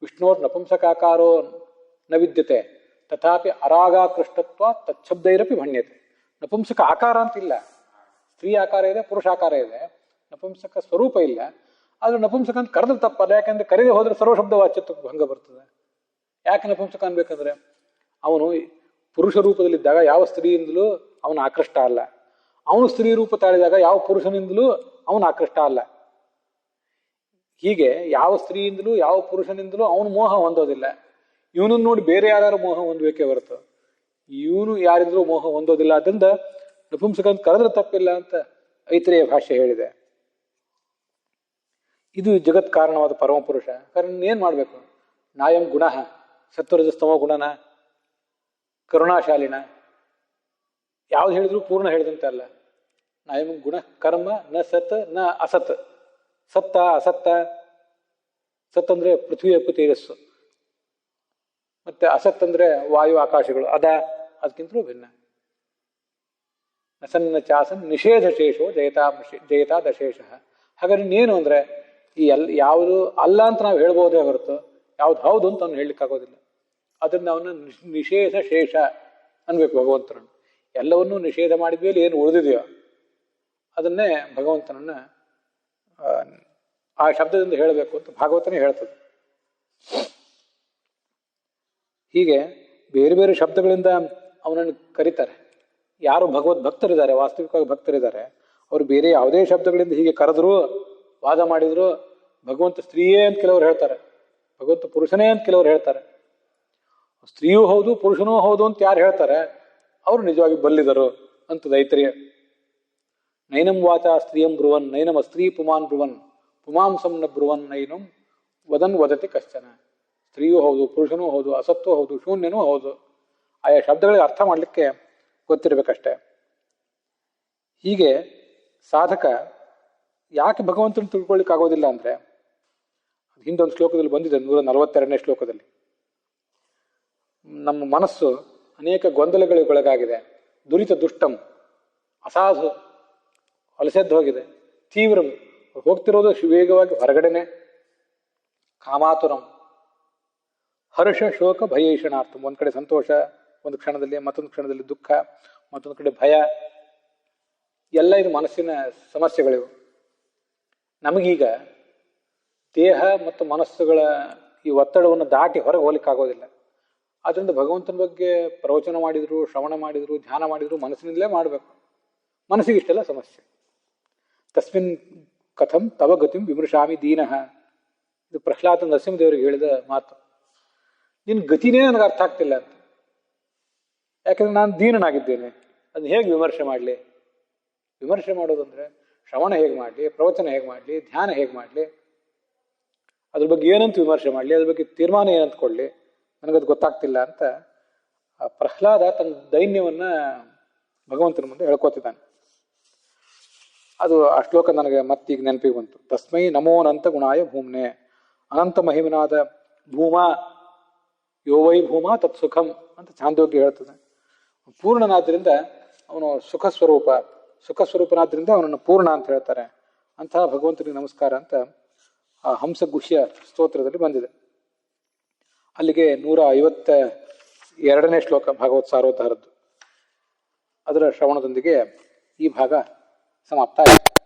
ವಿಷ್ಣೋರ್ ನಪುಂಸಕಾಕಾರೋ ನ ವಿದ್ಯತೆ ತಥಾಪಿ ಅರಾಗಾಕೃಷ್ಟತ್ವ ತಚ್ಛಬ್ದೈರಪಿ ಭಣ್ಯತೆ. ನಪುಂಸಕ ಆಕಾರ ಅಂತಿಲ್ಲ, ಸ್ತ್ರೀ ಆಕಾರ ಇದೆ, ಪುರುಷ ಆಕಾರ ಇದೆ, ನಪುಂಸಕ ಸ್ವರೂಪ ಇಲ್ಲ. ಆದ್ರೆ ನಪುಂಸಕ ಅಂತ ಕರೆದ್ರೆ ತಪ್ಪಲ್ಲ, ಯಾಕಂದ್ರೆ ಕರೆದೇ ಹೋದ್ರೆ ಸರ್ವಶಬ್ದ ವಾಚ್ಯತ್ವಕ್ಕೆ ಭಂಗ ಬರ್ತದೆ. ಯಾಕೆ ನಪುಂಸಕ ಅನ್ಬೇಕಂದ್ರೆ ಅವನು ಪುರುಷ ರೂಪದಲ್ಲಿದ್ದಾಗ ಯಾವ ಸ್ತ್ರೀಯಿಂದಲೂ ಅವನು ಆಕೃಷ್ಟ ಅಲ್ಲ, ಅವನು ಸ್ತ್ರೀ ರೂಪ ತಾಳಿದಾಗ ಯಾವ ಪುರುಷನಿಂದಲೂ ಅವನು ಆಕೃಷ್ಟ ಅಲ್ಲ. ಹೀಗೆ ಯಾವ ಸ್ತ್ರೀಯಿಂದಲೂ ಯಾವ ಪುರುಷನಿಂದಲೂ ಅವನು ಮೋಹ ಹೊಂದೋದಿಲ್ಲ. ಇವನನ್ನು ನೋಡಿ ಬೇರೆ ಯಾರು ಮೋಹ ಹೊಂದಬೇಕೇ ಹೊರತು ಇವನು ಯಾರಿಂದಲೂ ಮೋಹ ಹೊಂದೋದಿಲ್ಲ. ಅದರಿಂದ ನಪುಂಸಕ ಅಂತ ಕರೆದ್ರೆ ತಪ್ಪಿಲ್ಲ ಅಂತ ಐತರೇಯ ಭಾಷೆ ಹೇಳಿದೆ. ಇದು ಜಗತ್ ಕಾರಣವಾದ ಪರಮಪುರುಷ. ಕಾರಣ ಏನ್ ಮಾಡ್ಬೇಕು? ನಾಯಂ ಗುಣ ಸತ್ವರಜಸ್ತಮೋ ಗುಣನ, ಕರುಣಾಶಾಲಿನ, ಯಾವ್ದು ಹೇಳಿದ್ರು ಪೂರ್ಣ ಹೇಳಿದಂತೆ ಅಲ್ಲ. ನಾಯಂ ಗುಣ ಕರ್ಮ ನ ಸತ್ ನ ಅಸತ್. ಸತ್ತ ಅಸತ್ತ, ಸತ್ ಅಂದ್ರೆ ಪೃಥ್ವಿ ಅಪ್ಪು ತೇಜಸ್ಸು, ಮತ್ತೆ ಅಸತ್ ಅಂದ್ರೆ ವಾಯು ಆಕಾಶಗಳು, ಅದಕ್ಕಿಂತಲೂ ಭಿನ್ನ. ನಸನ್ನ ಚಾಸನ್ ನಿಷೇಧ ಶೇಷೋ ಜಯತಾ ದಶೇಷ. ಹಾಗಾದ್ರೆ ಇನ್ನೇನು ಅಂದ್ರೆ ಈ ಯಾವುದು ಅಲ್ಲ ಅಂತ ನಾವು ಹೇಳ್ಬೋದೇ ಹೊರತು ಯಾವ್ದು ಹೌದು ಅಂತ ಅವ್ನು ಹೇಳಲಿಕ್ಕಾಗೋದಿಲ್ಲ. ಅದನ್ನ ಅವನು ನಿಷೇಧ ಶೇಷ ಅನ್ಬೇಕು ಭಗವಂತನನ್ನು. ಎಲ್ಲವನ್ನೂ ನಿಷೇಧ ಮಾಡಿದ ಮೇಲೆ ಏನು ಉಳಿದಿದೆಯೋ ಅದನ್ನೇ ಭಗವಂತನನ್ನ ಆ ಶಬ್ದದಿಂದ ಹೇಳಬೇಕು ಅಂತ ಭಾಗವತನೇ ಹೇಳ್ತದೆ. ಹೀಗೆ ಬೇರೆ ಬೇರೆ ಶಬ್ದಗಳಿಂದ ಅವನನ್ನು ಕರೀತಾರೆ. ಯಾರು ಭಗವದ್ ಭಕ್ತರಿದ್ದಾರೆ, ವಾಸ್ತವಿಕವಾಗಿ ಭಕ್ತರಿದ್ದಾರೆ, ಅವರು ಬೇರೆ ಯಾವುದೇ ಶಬ್ದಗಳಿಂದ ಹೀಗೆ ಕರೆದ್ರು, ವಾದ ಮಾಡಿದ್ರು, ಭಗವಂತ ಸ್ತ್ರೀಯೇ ಅಂತ ಕೆಲವರು ಹೇಳ್ತಾರೆ, ಭಗವಂತ ಪುರುಷನೇ ಅಂತ ಕೆಲವರು ಹೇಳ್ತಾರೆ. ಸ್ತ್ರೀಯೂ ಹೌದು ಪುರುಷನೂ ಹೌದು ಅಂತ ಯಾರು ಹೇಳ್ತಾರೆ ಅವರು ನಿಜವಾಗಿ ಬಲ್ಲಿದರು ಅಂತ ಐತರೇಯ. ನೈನಂ ವಾಚ ಸ್ತ್ರೀಯಂ ಬ್ರುವನ್ ನೈನಂ ಅಸ್ತ್ರೀ ಪುಮಾನ್ ಬ್ರುವನ್ ಪುಮಾಂಸಂ ನ ಬ್ರುವನ್ ನೈನಂ ವದನ್ ವದತಿ ಕಶ್ಚನ. ಸ್ತ್ರೀಯೂ ಹೌದು ಪುರುಷನೂ ಹೌದು ಅಸತ್ವೂ ಹೌದು ಶೂನ್ಯನೂ ಹೌದು. ಆಯಾ ಶಬ್ದಗಳಿಗೆ ಅರ್ಥ ಮಾಡಲಿಕ್ಕೆ ಗೊತ್ತಿರಬೇಕಷ್ಟೆ. ಹೀಗೆ ಸಾಧಕ ಯಾಕೆ ಭಗವಂತನ ತಿಳ್ಕೊಳ್ಳಿಕ್ಕೆ ಆಗೋದಿಲ್ಲ ಅಂದ್ರೆ, ಹಿಂದೊಂದು ಶ್ಲೋಕದಲ್ಲಿ ಬಂದಿದೆ, 142ನೇ ಶ್ಲೋಕದಲ್ಲಿ, ನಮ್ಮ ಮನಸ್ಸು ಅನೇಕ ಗೊಂದಲಗಳಿಗೊಳಗಾಗಿದೆ. ದುರಿತ ದುಷ್ಟಂ, ಅಸಾಧು, ಹೊಲಸೆದ್ದು ಹೋಗಿದೆ. ತೀವ್ರಂ, ಹೋಗ್ತಿರೋದು ವೇಗವಾಗಿ ಹೊರಗಡೆನೆ. ಕಾಮಾತುರಂ, ಹರ್ಷ ಶೋಕ ಭಯೇಷಣಾರ್ಥಂ, ಒಂದ್ ಕಡೆ ಸಂತೋಷ ಒಂದು ಕ್ಷಣದಲ್ಲಿ, ಮತ್ತೊಂದು ಕ್ಷಣದಲ್ಲಿ ದುಃಖ, ಮತ್ತೊಂದು ಕಡೆ ಭಯ. ಎಲ್ಲ ಇದು ಮನಸ್ಸಿನ ಸಮಸ್ಯೆಗಳಿವು. ನಮಗೀಗ ದೇಹ ಮತ್ತು ಮನಸ್ಸುಗಳ ಈ ಒತ್ತಡವನ್ನು ದಾಟಿ ಹೊರಗೆ ಹೋಗ್ಲಿಕ್ಕಾಗೋದಿಲ್ಲ. ಆದ್ರಿಂದ ಭಗವಂತನ ಬಗ್ಗೆ ಪ್ರವಚನ ಮಾಡಿದ್ರು, ಶ್ರವಣ ಮಾಡಿದ್ರು, ಧ್ಯಾನ ಮಾಡಿದ್ರು ಮನಸ್ಸಿನಿಂದಲೇ ಮಾಡಬೇಕು. ಮನಸ್ಸಿಗೆ ಇಷ್ಟೆಲ್ಲ ಸಮಸ್ಯೆ. ತಸ್ಮಿನ್ ಕಥಂ ತವ ಗತಿಂ ವಿಮೃಶಾಮಿ ದೀನಃ, ಇದು ಪ್ರಹ್ಲಾದ ನರಸಿಂಹದೇವರಿಗೆ ಹೇಳಿದ ಮಾತು. ನಿನ್ನ ಗತಿನೇ ನನಗೆ ಅರ್ಥ ಆಗ್ತಿಲ್ಲ ಅಂತ. ಯಾಕಂದ್ರೆ ನಾನು ದೀನನಾಗಿದ್ದೇನೆ, ಅದನ್ನ ಹೇಗೆ ವಿಮರ್ಶೆ ಮಾಡಲಿ? ವಿಮರ್ಶೆ ಮಾಡೋದಂದ್ರೆ ಶ್ರವಣ ಹೇಗೆ ಮಾಡಲಿ, ಪ್ರವಚನ ಹೇಗೆ ಮಾಡಲಿ, ಧ್ಯಾನ ಹೇಗೆ ಮಾಡಲಿ, ಅದ್ರ ಬಗ್ಗೆ ಏನಂತ ವಿಮರ್ಶೆ ಮಾಡಲಿ, ಅದ್ರ ಬಗ್ಗೆ ತೀರ್ಮಾನ ಏನಂತ ಕೊಡಲಿ, ನನಗದು ಗೊತ್ತಾಗ್ತಿಲ್ಲ ಅಂತ ಪ್ರಹ್ಲಾದ ತನ್ನ ದೈನ್ಯವನ್ನ ಭಗವಂತನ ಮುಂದೆ ಹೇಳ್ಕೋತಿದ್ದಾನೆ. ಅದು ಆ ಶ್ಲೋಕ ನನಗೆ ಮತ್ತೀಗ ನೆನಪಿಗೆ ಬಂತು. ತಸ್ಮೈ ನಮೋನಂತ ಗುಣಾಯ ಭೂಮ್ನೆ, ಅನಂತ ಮಹಿಮನಾದ ಭೂಮಾ ಯೋ ವೈ ಭೂಮಾ ತತ್ ಸುಖಂ ಅಂತ ಛಾಂದೋಗ್ಯ ಹೇಳ್ತದೆ. ಪೂರ್ಣನಾದ್ರಿಂದ ಅವನು ಸುಖ ಸ್ವರೂಪನಾದ್ರಿಂದ ಅವನನ್ನು ಪೂರ್ಣ ಅಂತ ಹೇಳ್ತಾರೆ. ಅಂತಹ ಭಗವಂತನಿಗೆ ನಮಸ್ಕಾರ ಅಂತ ಆ ಹಂಸಗುಹ್ಯ ಸ್ತೋತ್ರದಲ್ಲಿ ಬಂದಿದೆ. ಅಲ್ಲಿಗೆ 150 2ನೇ ಶ್ಲೋಕ ಭಾಗವತ್ ಸಾರೋದ್ಧಾರದ್ದು. ಅದರ ಶ್ರವಣದೊಂದಿಗೆ ಈ ಭಾಗ ಸಮಾಪ್ತ ಆಯಿತು.